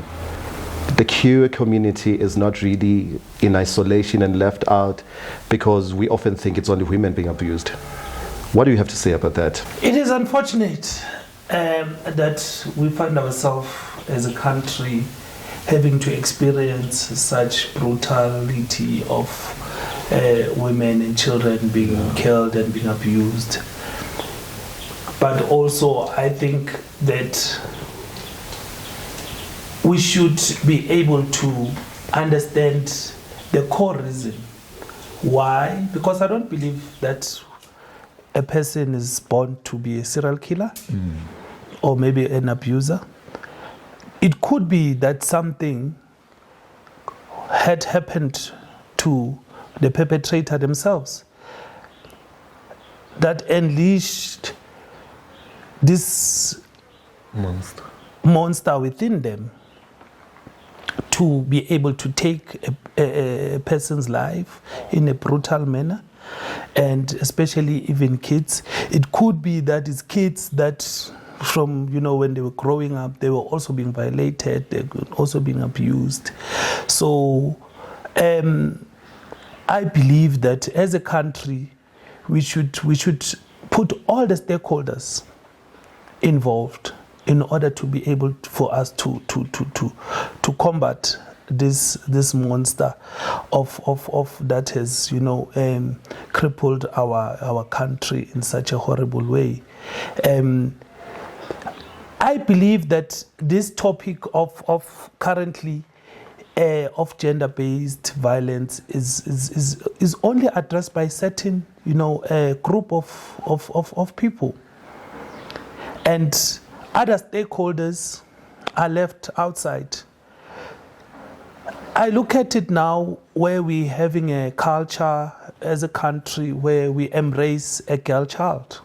the queer community is not really in isolation and left out, because we often think it's only women being abused? What do you have to say about that? It is unfortunate that we find ourselves as a country having to experience such brutality of women and children being killed and being abused. But also, I think that we should be able to understand the core reason. Why? Because I don't believe that a person is born to be a serial killer or maybe an abuser. It could be that something had happened to the perpetrator themselves that unleashed this monster within them to be able to take a person's life in a brutal manner, and especially even kids. It could be that it's kids that from, when they were growing up, they were also being violated, they were also being abused. So I believe that as a country, we should put all the stakeholders involved in order to be able for us to combat this monster of that has crippled our country in such a horrible way. I believe that this topic of currently of gender-based violence is only addressed by certain a group of people, and other stakeholders are left outside. I look at it now where we're having a culture as a country where we embrace a girl child.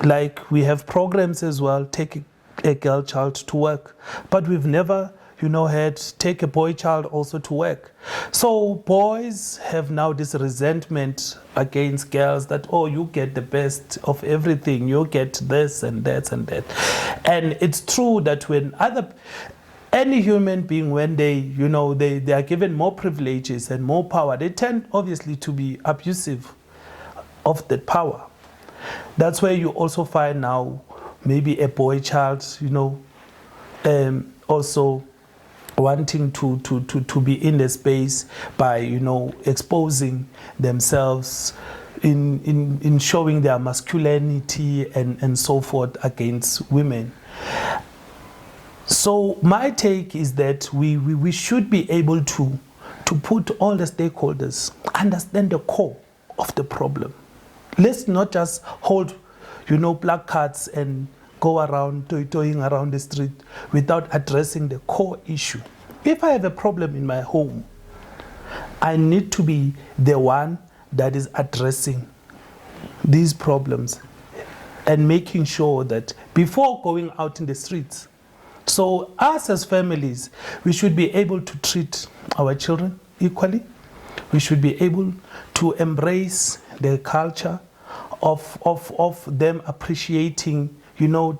Like we have programs as well, take a girl child to work, but we've never had take a boy child also to work. So boys have now this resentment against girls that, oh, you get the best of everything, you get this and that and that. And it's true that when any human being, when they are given more privileges and more power, they tend obviously to be abusive of that power. That's where you also find now maybe a boy child, also wanting to be in the space by exposing themselves in showing their masculinity and so forth against women. So my take is that we should be able to put all the stakeholders, understand the core of the problem. Let's not just hold, placards and go around toying around the street without addressing the core issue. If I have a problem in my home, I need to be the one that is addressing these problems and making sure that before going out in the streets. So us as families, we should be able to treat our children equally. We should be able to embrace the culture of them appreciating,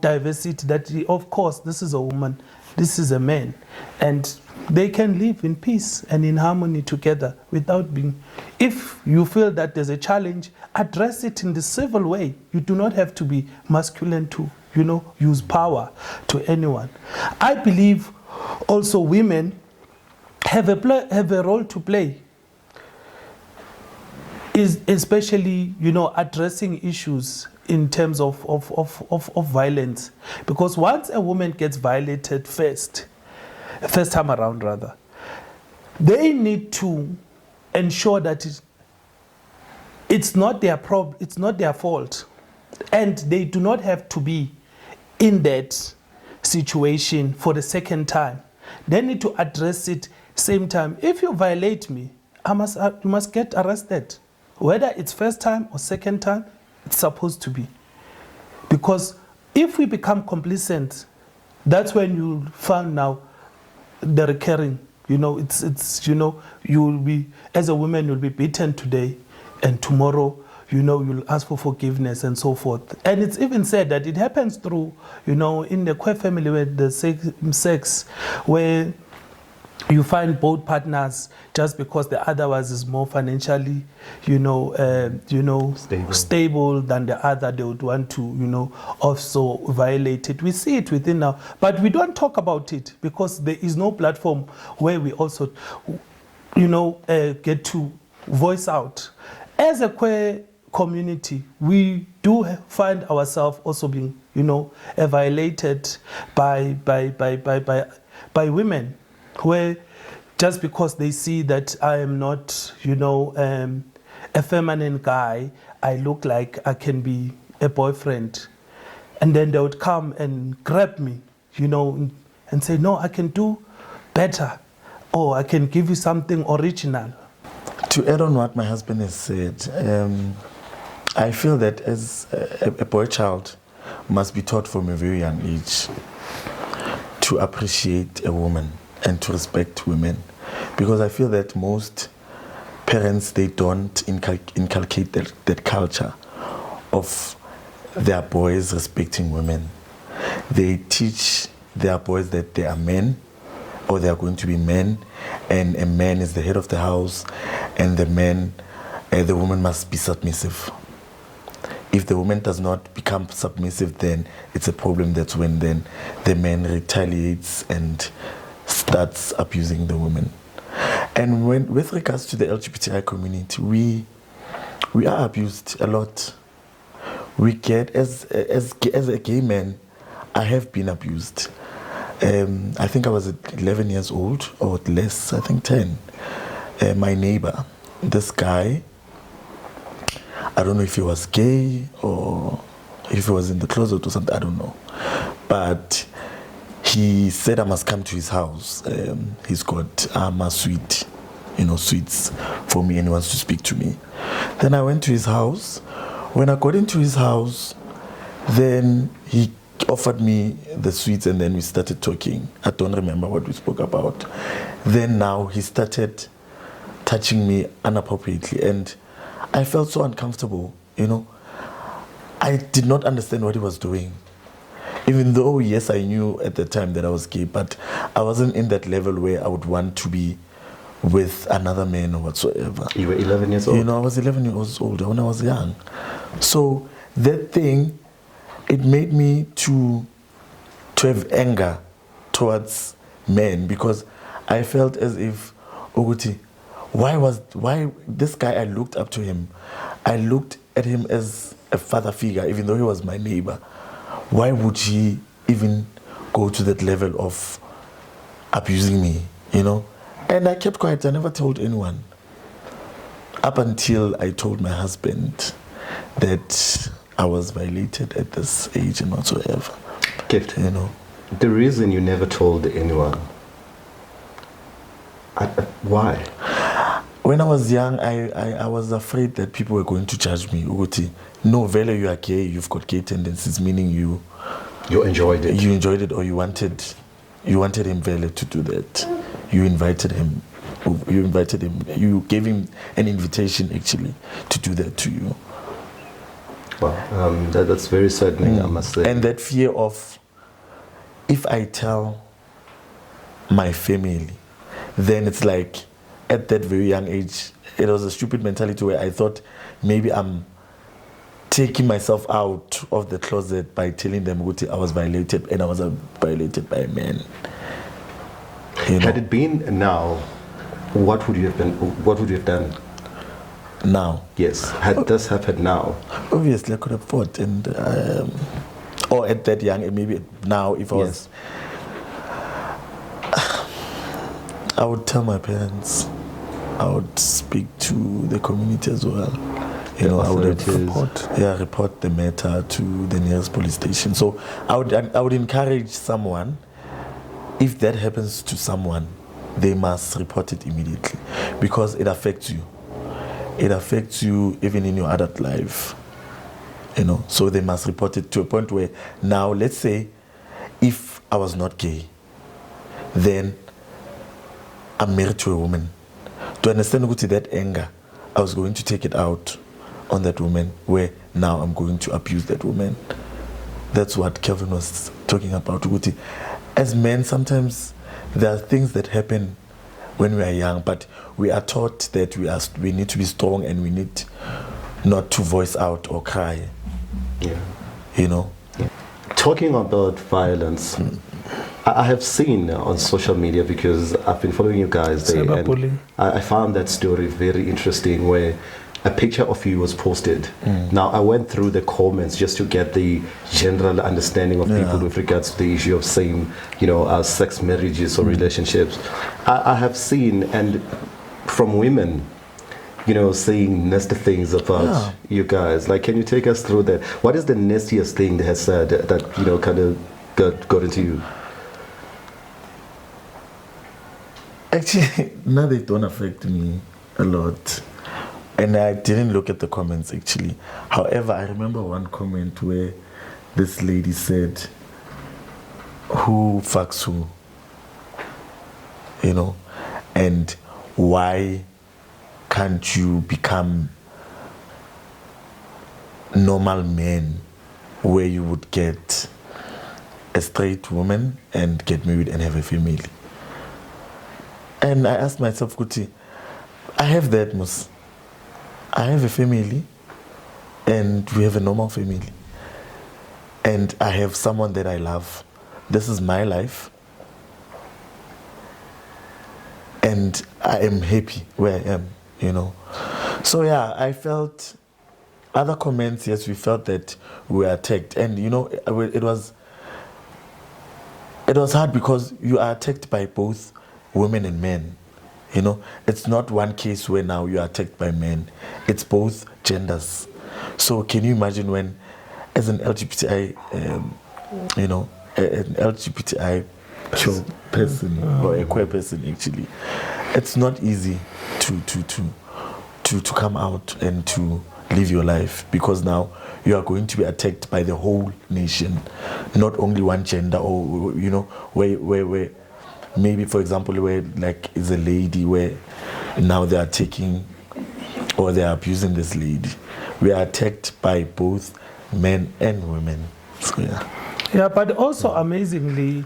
diversity, that of course this is a woman, this is a man, and they can live in peace and in harmony together without being. If you feel that there's a challenge, address it in the civil way. You do not have to be masculine to, use power to anyone. I believe also women have a role to play, is especially, addressing issues in terms of violence. Because once a woman gets violated first time around rather, they need to ensure that it's not their problem, it's not their fault, and they do not have to be in that situation for the second time. They need to address it same time. If you violate me, you must get arrested. Whether it's first time or second time, it's supposed to be. Because if we become complacent, that's when you'll find now the recurring, you will be, as a woman, you'll be beaten today, and tomorrow, you'll ask for forgiveness and so forth. And it's even said that it happens through, in the queer family where the sex, where you find both partners, just because the other one is more financially, stable than the other, they would want to, also violate it. We see it within now, but we don't talk about it because there is no platform where we also, get to voice out. As a queer community, we do find ourselves also being, violated by women, where just because they see that I am not, a feminine guy, I look like I can be a boyfriend. And then they would come and grab me, and say, no, I can do better, or I can give you something original. To add on what my husband has said, I feel that as a boy child must be taught from a very young age to appreciate a woman and to respect women, because I feel that most parents, they don't inculcate that culture of their boys respecting women. They teach their boys that they are men, or they are going to be men, and a man is the head of the house, and the woman must be submissive. If the woman does not become submissive, then it's a problem. That's when then the man retaliates and starts abusing the woman. And with regards to the LGBTI community, we are abused a lot. We get, as a gay man, I have been abused. I think I was 11 years old, or less, I think 10. My neighbor, this guy, I don't know if he was gay or if he was in the closet or something, I don't know. But he said I must come to his house. He's got a suite, suites for me, and he wants to speak to me. Then I went to his house. When I got into his house, then he offered me the sweets, and then we started talking. I don't remember what we spoke about. Then now he started touching me inappropriately, and I felt so uncomfortable, I did not understand what he was doing. Even though, yes, I knew at the time that I was gay, but I wasn't in that level where I would want to be with another man or whatsoever. You were 11 years old? I was 11 years old when I was young. So that thing, it made me to have anger towards men, because I felt as if, Oguti, why this guy, I looked up to him. I looked at him as a father figure, even though he was my neighbor. Why would he even go to that level of abusing me, you know. And I kept quiet. I never told anyone. Up until I told my husband that I was violated at this age and whatsoever. Gift. You know. The reason you never told anyone, why? When I was young, I was afraid that people were going to judge me. Uguti, no, Vele, you are gay, you've got gay tendencies, meaning you enjoyed it. You enjoyed it, or you wanted him, Vele, to do that. You invited him. You gave him an invitation, actually, to do that to you. Wow, that's very saddening, I must say. And that fear of, if I tell my family, then it's like, at that very young age, it was a stupid mentality where I thought maybe I'm taking myself out of the closet by telling them I was violated, and I was violated by a man. You know? Had it been now, what would you have done? Now? Yes. Had this happened now? Obviously, I could have fought, and or at that young, maybe now, if I was, I would tell my parents. I would speak to the community as well. You know, I would report the matter to the nearest police station. So I would encourage someone, if that happens to someone, they must report it immediately, because it affects you. It affects you even in your adult life. You know, so they must report it to a point where now, let's say, if I was not gay, then I'm married to a woman. To understand that anger, I was going to take it out on that woman, where now I'm going to abuse that woman. That's what Calvin was talking about. As men, sometimes there are things that happen when we are young, but we are taught that we need to be strong, and we need not to voice out or cry. Yeah. You know? Yeah. Talking about violence, I have seen on social media, because I've been following you guys there, and I found that story very interesting, where a picture of you was posted. Now, I went through the comments just to get the general understanding of people with regards to the issue of same, sex marriages or relationships. I have seen, and from women, saying nasty things about you guys. Like, can you take us through that? What is the nastiest thing they have said that kind of got into you? Actually, now they don't affect me a lot. And I didn't look at the comments, actually. However, I remember one comment where this lady said, who fucks who? You know? And why can't you become normal men, where you would get a straight woman and get married and have a family? And I asked myself, Kuti, I have that, Mus. I have a family, and we have a normal family. And I have someone that I love. This is my life. And I am happy where I am, So yeah, I felt other comments, yes, we felt that we were attacked. And it was hard, because you are attacked by both women and men. It's not one case where now you are attacked by men. It's both genders. So can you imagine when, as an LGBTI, an LGBTI person or a queer person, actually, it's not easy to come out and to live your life, because now you are going to be attacked by the whole nation, not only one gender, or where maybe, for example, where like is a lady where now they are taking or they are abusing this lady. We are attacked by both men and women. So yeah, but also amazingly,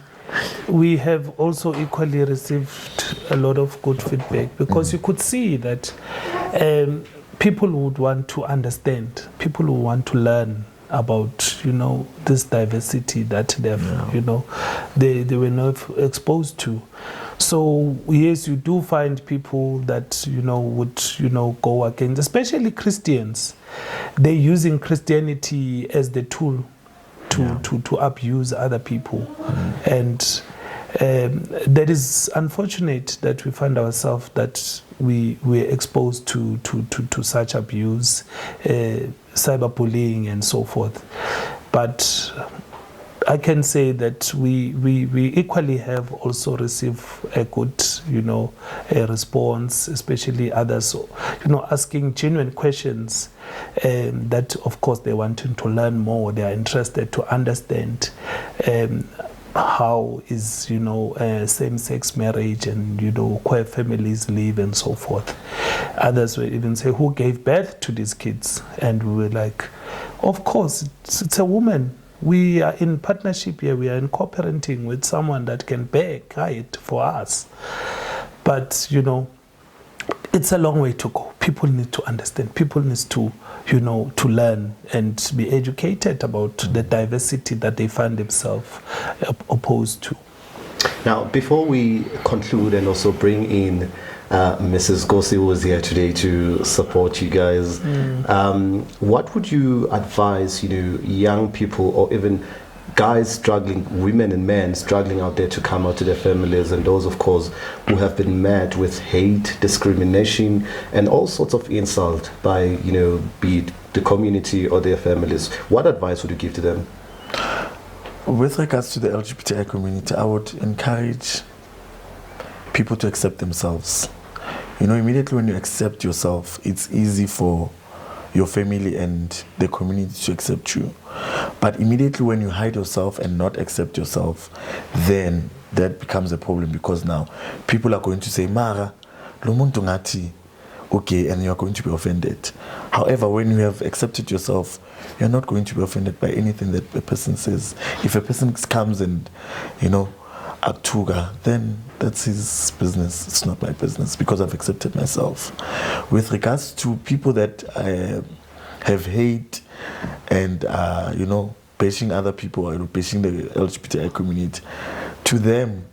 we have also equally received a lot of good feedback, because you could see that people would want to understand, people who want to learn about this diversity that they've they were not exposed to. So yes, you do find people that would go against, especially Christians. They're using Christianity as the tool to abuse other people. And that is unfortunate that we find ourselves that we're exposed to such abuse, cyberbullying and so forth. But I can say that we equally have also received a good, a response, especially others, asking genuine questions that, of course, they wanting to learn more. They are interested to understand how is, same-sex marriage and, queer families live and so forth. Others will even say, who gave birth to these kids? And we were like, of course, it's a woman. We are in partnership here. We are in co-parenting with someone that can bear it for us. But, it's a long way to go. People need to understand. People need to, to learn and be educated about the diversity that they find themselves opposed to. Now, before we conclude and also bring in Mrs. Nkosi, who is here today to support you guys, what would you advise, young people or even guys struggling, women and men struggling out there to come out to their families, and those, of course, who have been met with hate, discrimination, and all sorts of insult by, be it the community or their families? What advice would you give to them? With regards to the LGBTI community, I would encourage people to accept themselves. Immediately when you accept yourself, it's easy for your family and the community to accept you. But immediately when you hide yourself and not accept yourself, then that becomes a problem, because now people are going to say, Mara, lo muntu ngathi, okay, and you are going to be offended. However, when you have accepted yourself, you're not going to be offended by anything that a person says. If a person comes and, Atuga, then that's his business. It's not my business, because I've accepted myself. With regards to people that have hate and, bashing other people or bashing the LGBTI community, to them,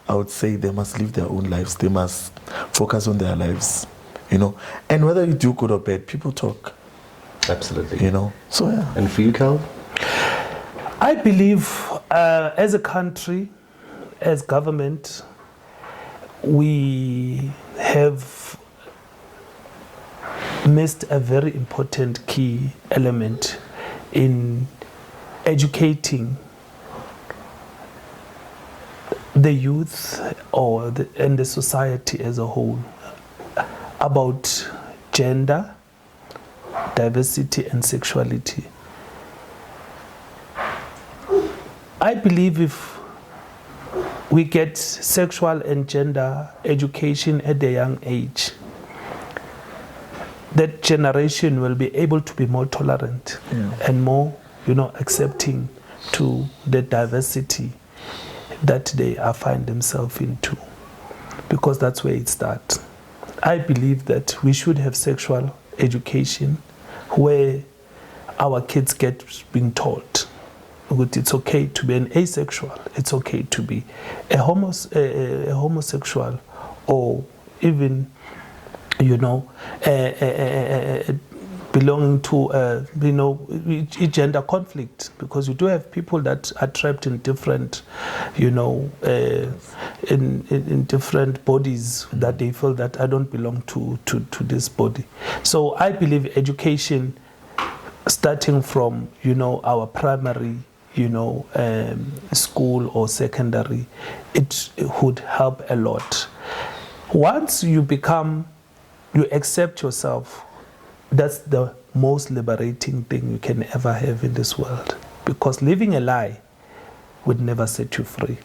I would say they must live their own lives. They must focus on their lives, And whether you do good or bad, people talk. Absolutely. So, yeah. And for you, Cal? I believe as a country, as government, we have missed a very important key element in educating the youth and the society as a whole about gender, diversity, and sexuality. I believe if we get sexual and gender education at a young age, that generation will be able to be more tolerant and more, accepting to the diversity that they find themselves into, because that's where it starts. I believe that we should have sexual education where our kids get being taught it's okay to be an asexual, it's okay to be a homosexual, or even, belonging to, gender conflict, because you do have people that are trapped in different, in different bodies that they feel that I don't belong to this body. So I believe education, starting from, our primary, school or secondary, it would help a lot. Once you accept yourself, that's the most liberating thing you can ever have in this world, because living a lie would never set you free.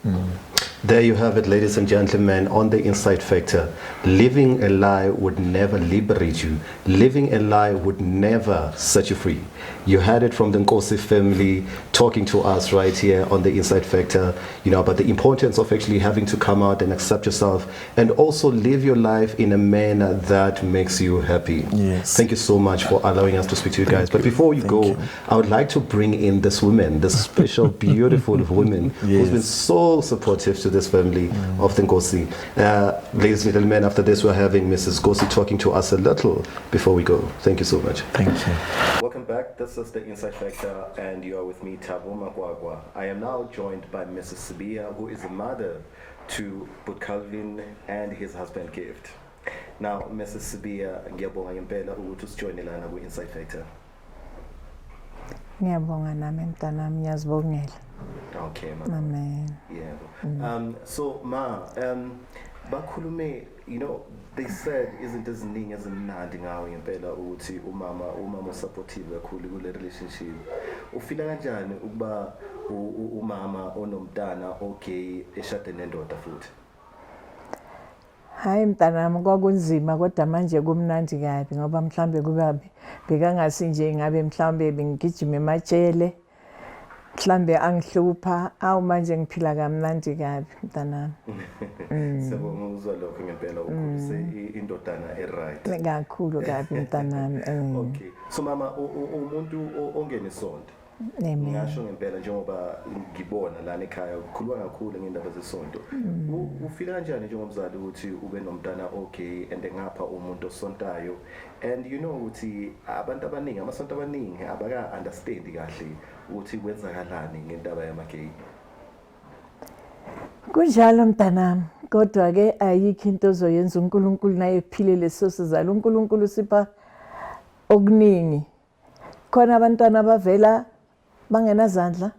There you have it, ladies and gentlemen, on the Insight Factor. Living a lie would never liberate you. Living a lie would never set you free. You had it from the Nkosi family talking to us right here on the Insight Factor, about the importance of actually having to come out and accept yourself and also live your life in a manner that makes you happy. Yes. Thank you so much for allowing us to speak to you guys. But before you go, I would like to bring in this woman, this special, beautiful woman who's been so supportive to this family of the Nkosi. Ladies and gentlemen, after this we're having Mrs. Nkosi talking to us a little before we go. Thank you so much. Thank you. Welcome back. This This is the Inside Factor, and you are with me, Thabo Makwakwa. I am now joined by Mrs. Sibiya, who is a mother to both Calvin and his husband Gift. Now, Mrs. Sibiya, ngiyabonga ngempela ukuthi usijoyine lana ku-Inside Factor. Ngiyabonga nami mntanami, ngiyazibongela. Okay, ma. Amen. Yeah. So, ma, bakhulume, you know, they said izinto eziningi ezimnandi ngawe ngempela ukuthi umama supportive kakhulu kule relationship. Ufila kanjani ukuba umama onomntana okay eshade nendoda futhi? Hayi mntanami, kwakunzima kodwa manje kumnandi kabi ngoba mhlambe kubabi bekangasi nje ngabe mhlambe bengigijima ematshele, mhlambe angihlupha, awu manje ngiphila kamnandi kabi mntanami. Siyabonga ukuzwa lokho ngempela ukhulise indodana eright. Kakhulu kabi mntanami. Okay. So mama umuntu ongenisonto. Ngisho ngempela njengoba ngibona lana ekhaya ukukhuluma kakhulu ngendaba zesonto. Ufila kanjani njengomzali ukuthi ube nomntana okay and ngapha umuntu osontayo, and you know ukuthi abantu abaningi amasonto abaningi abaka understand kahle ukuthi kwenzakalani ngendaba yamagay? Kunjalo mntanami, kodwa ke ayikho into ozoyenza. uNkulunkulu naye ephilile sosizala. uNkulunkulu sipha okuningi. Khona abantwana abavela bangenazandla,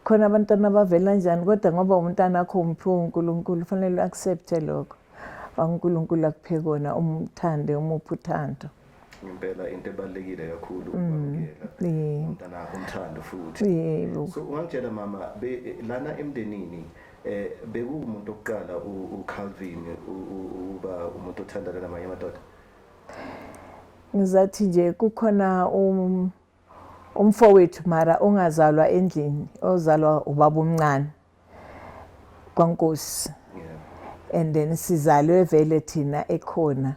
khona abantwana abavela njani, kodwa ngoba umntana akho umphiwe uNkulunkulu fanele accept lokho. uNkulunkulu akuphe kona, umthande, umuphe uthando. Ngempela into ebalekile kakhulu ukwamukela umntana umthando futhi. Yebo. So ungangitshela mama lana emndenini bekuwumuntu okuqala uCalvin uba umuntu othandana namanye amadoda? Ngizathi nje kukhona umfowethu mara ongazalwa endlini, ozalwa ubaba omncane kwaNkosi. And then sizalwe vele thina ekhona.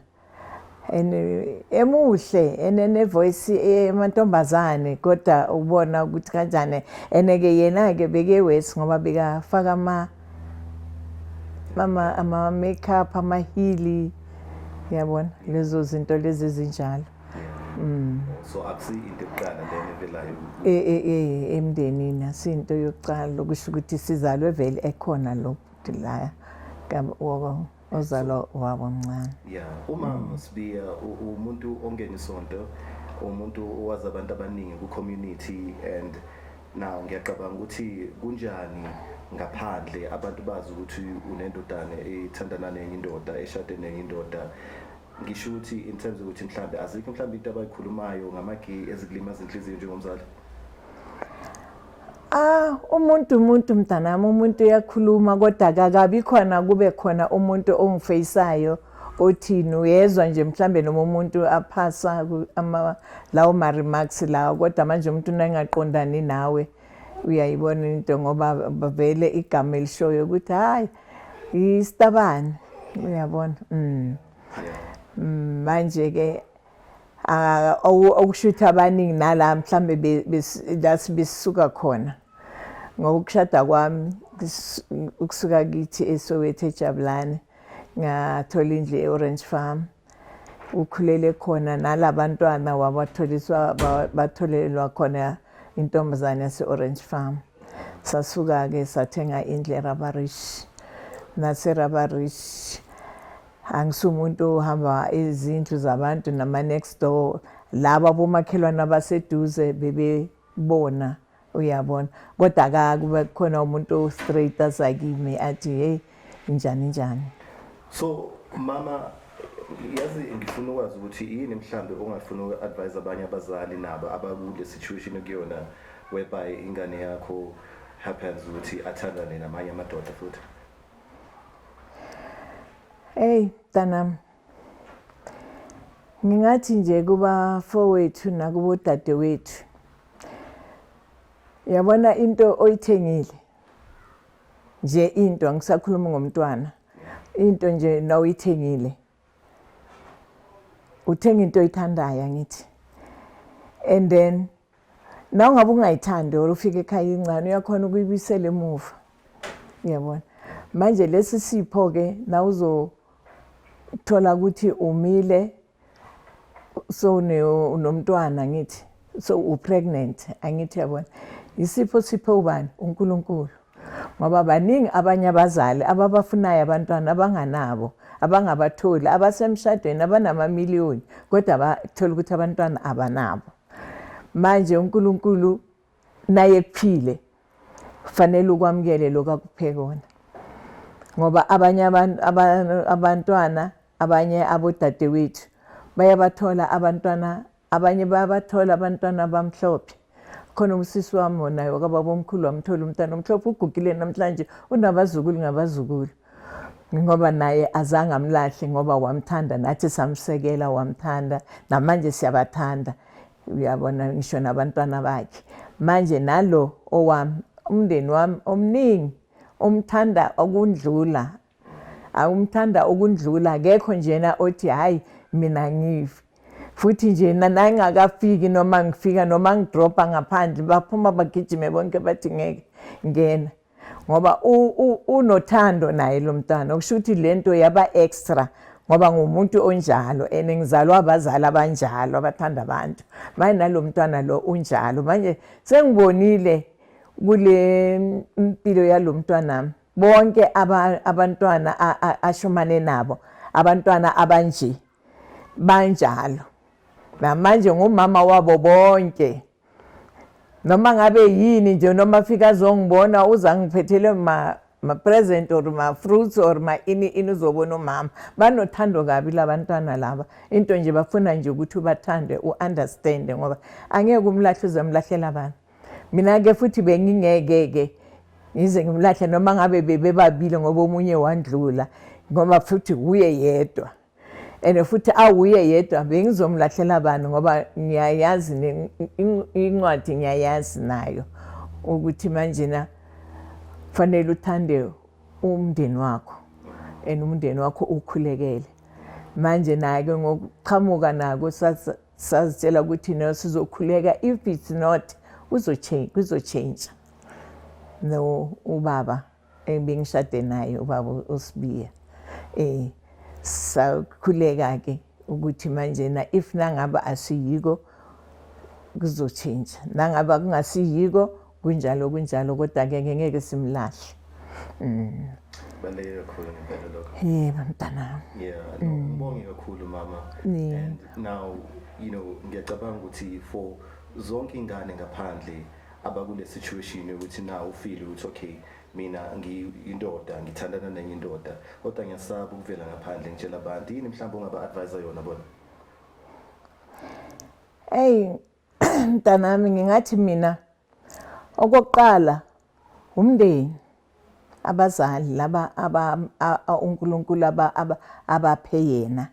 Emuhle ene voice emantombazane, kodwa ubona ukuthi kanjani eneke yena ke beke west ngoba bekafaka ama makeup, amahili, yabona lezo zinto lezi ezinjalo. So akusi into eqala lena evelayo emndenini, asinto yokuqala okusho ukuthi sizalwe vele ekhona lo la ozalwa wabo mncane. Yeah, umama Sibiya umuntu ongenisonto, umuntu owazi abantu abaningi ku community, and now ngiyacabanga ukuthi kunjani ngaphandle abantu bazi ukuthi unendodana ethandana nenye indoda, eshade nenye indoda. Ngisho ukuthi in terms ukuthi mhlambe azikho mhlambe into abayikhulumayo ngamagay ezikulimaza inhliziyo njengomzali? Umuntu mntanami, umuntu uyakhuluma kodwa akabi khona kube khona umuntu ongifeyisayo othini uyezwa nje mhlambe noma umuntu aphasa lawo ma remarks lawo, kodwa manje umuntu nangaqondani nawe uyayibona into ngoba bavele igama elishoyo ukuthi hayi istabani, uyabona. Manje ke okushuthi abaningi nala mhlambe besisuka khona ngokushada kwami ukusuka kithi eSoweto eJabulane, ngathola indlu eOrange Farm, ukhulele khona nalabantwana wabatholiswa batholelwa khona intombazane yaseOrange Farm. Sasuka ke sathenga indlu eRabarish, naseRabarish angisumuntu ohamba izindlu zabantu nama next door, laba bomakhelwane abaseduze bebebona, uyabona. Kodwa akube khona umuntu straight asakimi athi hey njani. So mama, yazi ngifuna ukwazi ukuthi yini mhlambe ongafuna uku-advise abanye abazali nabo abakule situation okuyona whereby ingane yakho happens ukuthi athandane namanye amadoda futhi? Hey mntanami, ngingathi nje kuba fowethu nakubo dadewethu, yabona into oyithengile nje, into angisakhuluma ngomntwana, into nje na uyithengile, uthenga into oyithandayo ngithi, and then na ungabe ungayithandi or ufike ekhaya incane uyakhona ukuyibisela emuva, uyabona. Manje lesi sipho ke na uzothola ukuthi umile so unomntwana ngithi so upregnant angithi yabona isipho siphe ubani uNkulunkulu ngoba baningi abanye abazali ababafunayo abantwana abanganabo abangabatholi abasemshadweni abanamamiliyoni kodwa bathola ukuthi abantwana abanabo manje uNkulunkulu naye kuphile fanele ukwamukele lokho akuphe kona ngoba abanye abantwana abanye abodadewethu bayabathola abantwana abanye bayabathola abantwana abamhlophe khona umsisi wami wona wakababa omkhulu wamthola umntana omhlophe ugugile namhlanje unabazukulu ngabazukulu ngoba naye azange amlahle ngoba wamthanda nathi samsekela wamthanda namanje siyabathanda uyabona ngisho nabantwana bakhe manje nalo owami umndeni wami omningi umthanda okundlula awumthanda okundlula akekho njena othi hayi mina ngifi futhi nje nangakafiki noma ngifika noma ngidropa ngaphandle baphuma bagijime bonke bathi ngeke ngena ngoba unothando naye lo mntana okusho ukuthi lento yaba extra ngoba ngumuntu onjalo ngizalwa abazali abanjalo abathanda abantu manje nalo mntwana lo unjalo manje sengibonile kule impilo yalo mntwana bonke abantwana ashomane nabo abantwana abanje banjalo namanje ngumama wabo bonke noma ngabe yini nje noma fika azongibona uzangiphethele ma present or ma fruits or ma ini uzobona umama banothando kabi labantwana laba into nje bafuna nje ukuthi ubathande uunderstand ngoba angeke umlahle uzamlahlela abantu mina ke futhi bengingeke ngize ngimlahle noma ngabe bebabili ngoba omunye wandlula ngoba futhi uye yedwa futhi awuye yedwa bengizomlahlela abantu ngoba ngiyayazi incwadi ngiyayazi nayo ukuthi manje na fanele uthande umndeni wakho umndeni wakho ukhulekele manje naye ngokuqhamuka nako sazitshela ukuthi no sizokhuleka if it's not uzochange no ubaba ebengishade naye ubaba uSibiya sakhuleka ke ukuthi manje na if nangaba asiyiko kuzochange nangaba kungasiyiko kunjalo kodwa ke ngeke simlahle baleke kakhulu ngempela lokho mntana ngibonge kakhulu mama and now ngiyacabanga ukuthi for zonke ingane ngaphandle abakule situation ukuthi na ufeel ukuthi okay mina ngiyindoda ngithandana nenye indoda kodwa ngiyasaba ukuvela ngaphandle ngitshela abantu yini mhlawumbe ungaba advisor yona bona mntanami ngingathi mina okokuqala umndeni abazali laba uNkulunkulu abaphe yena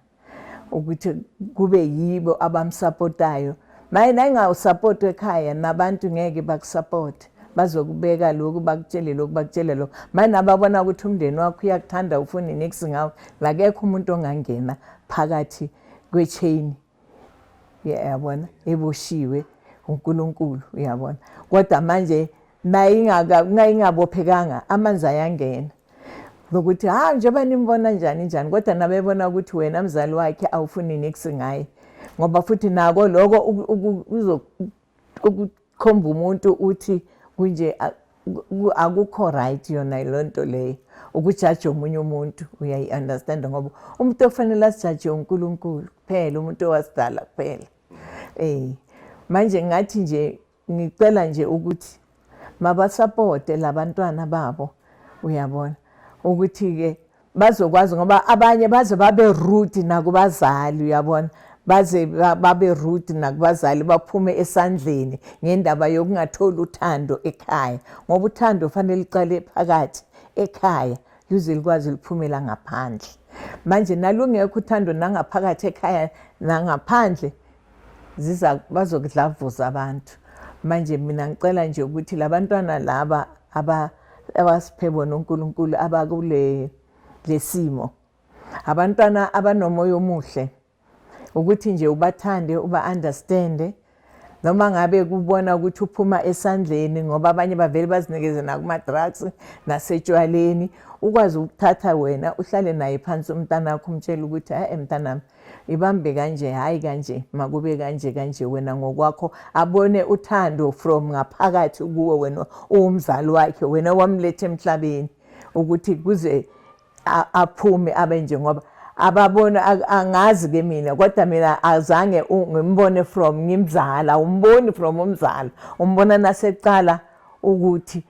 ukuthi kube yibo abamsupportayo maye nayingawusupport ekhaya nabantu ngeke bakusupport bazokubeka lokhu bakutshele lokhu manje ababona ukuthi umndeni wakho uyakuthanda ufuna next ngawo akekho umuntu ongangena phakathi kwechain yabona eboshiwe uNkulunkulu uyabona kodwa manje nayingabophekanga amanzi ayangena ukuthi njengoba nimbona njani kodwa nabebona ukuthi wena mzali wakhe awufuni next ngaye ngoba futhi nako lokho ukukhomba umuntu uthi kunje akukho right yona lonto leyo ukujaja omunye umuntu uyayi-understand ngoba umuntu ofanele asijaje uNkulunkulu kuphela umuntu owasidala kuphela manje ngathi nje ngicela nje ukuthi mabasupporte labantwana babo uyabona ukuthi ke bazokwazi ngoba abanye baze babe rude nakubazali uyabona baze babe rude nakubazali baphume esandleni ngendaba yokungatholi uthando ekhaya ngoba uthando fanele liqale phakathi ekhaya lize likwazi liphumela ngaphandle manje nalungekho uthando nangaphakathi ekhaya nangaphandle bazokudlavuza abantu manje mina ngicela nje ukuthi labantwana laba abasiphe bona uNkulunkulu abakule lesimo abantwana abanomoya omuhle ukuthi nje ubathande uba-understande noma ngabe kubona ukuthi uphuma esandleni ngoba abanye bavele bazinikeze nakuma-drugs nasetshwaleni ukwazi ukuthatha wena uhlale naye phansi umntana wakho umtshela ukuthi mntanami ibambe kanje hayi kanje makube kanje wena ngokwakho abone uthando from ngaphakathi kuwe wena umzali wakhe wena wamlethe emhlabeni ukuthi kuze aphume abe njengoba ababona angazi ke mina kodwa mina azange ngimbone from ngimzala umboni from umzala umbona naseqala ukuthi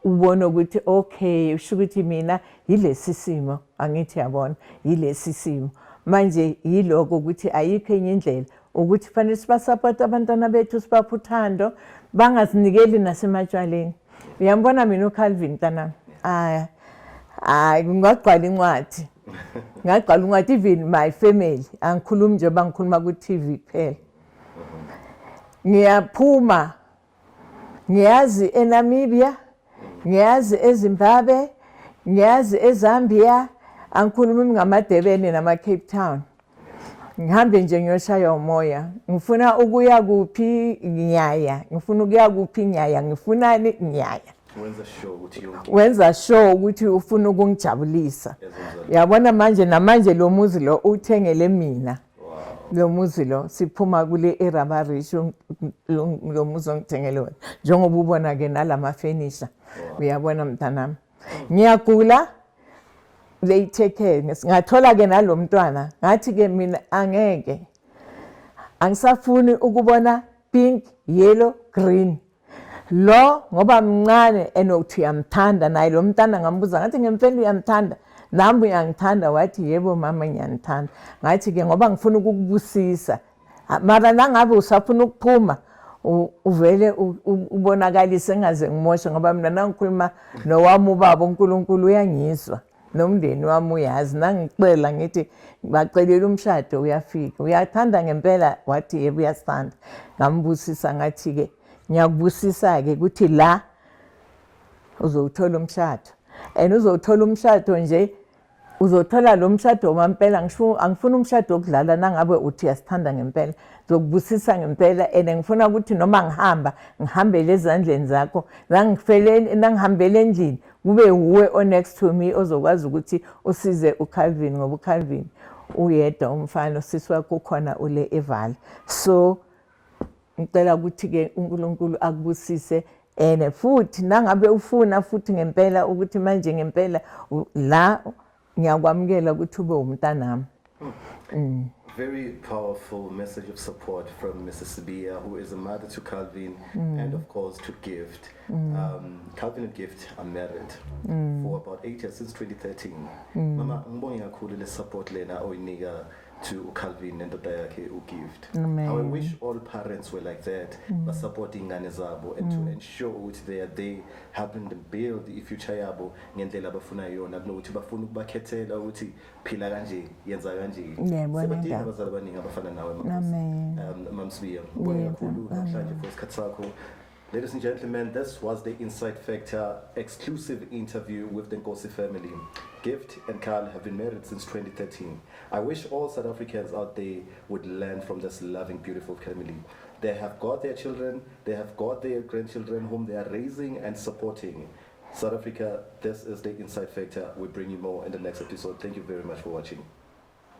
ubone ukuthi okay usho ukuthi mina yilesi simo angithi yabona yilesi simo manje yiloko ukuthi ayikho enye indlela ukuthi fanele sibasupport abantwana bethu sibaphe uthando bangazinikeli nasematshwaleni uyambona mina uCalvin mntanami ngingaqala incwadi ngaqala incwadi even my family angikhulumi nje bangikhuluma ku TV kuphela ngiyaphuma ngiyazi eNamibia ngiyazi eZimbabwe ngiyazi eZambia angikhulumi ngamaDebeni nama Cape Town ngihambe nje ngiyoshaya umoya ngifuna ukuya kuphi nyaya ngifuna ukuya kuphi nyaya ngifunani nyaya wenza sure ukuthi ufuna ukungijabulisa yabona manje namanje lo muzi lo uthengele mina lo muzi lo siphuma kule erabarisho lo muzi ongithengele wona njengoba ubona ke nalama furniture uyabona mntanami ngiyagula they take care ngathola ke nalomntwana ngathi ke mina angeke angisafuni ukubona pink yellow green lo ngoba mncane enokuthi uyamthanda naye lo mntana ngambuza ngathi ngempela uyamthanda nami uyangithanda wathi yebo mama ngiyanithanda ngathi ke ngoba ngifuna ukukubusisa mara nangabe usafuna ukuphuma uvele ubonakalise engaze ngimoshe ngoba mina nangikhuluma nowami ubaba uNkulunkulu uyangizwa nomndeni wami uyazi nangicela ngithi bacelela umshado uyafika uyathanda ngempela wathi yebo uyasithanda ngambusisa ngathi ke ngiyakubusisa ke ukuthi la uzothola umshado and uzothola umshado nje uzothola lo mshado wampela angifuna umshado wokudlala nangabe uthi uyasithanda ngempela ngizokubusisa ngempela and ngifuna ukuthi noma ngihambele ezandleni zakho nangihambele endlini kube uwe o next to me ozokwazi ukuthi usize uCalvin ngoba uCalvin uyedwa umfana sisi wakho khona ule eval so ngicela ukuthi ke uNkulunkulu akubusise and futhi nangabe ufuna futhi ngempela ukuthi manje ngempela la ngiyakwamukela ukuthi ube umntanami. Very powerful message of support from Mrs. Sibiya, who is a mother to Calvin and of course to Gift. Calvin and Gift are married for about 8 years, since 2013. Mama, ngibonge kakhulu le support lena oyinika to Calvin and yakhe uGift. I wish all parents were like that, supporting ingane zabo and to ensure ukuthi they are there helping them build i-future yabo ngendlela abafuna yona kunokuthi bafuna ukubakhethela ukuthi phila kanje yenza kanje. Sebadinga abazali abaningi abafana nawe Mama Sibiya. Ngibonge kakhulu namhlanje for isikhathi sakho. Ladies and gentlemen, this was the Insight Factor exclusive interview with the Nkosi family. Gift and Carl have been married since 2013. I wish all South Africans out there would learn from this loving, beautiful family. They have got their children, they have got their grandchildren whom they are raising and supporting. South Africa, this is the Insight Factor. We'll bring you more in the next episode. Thank you very much for watching.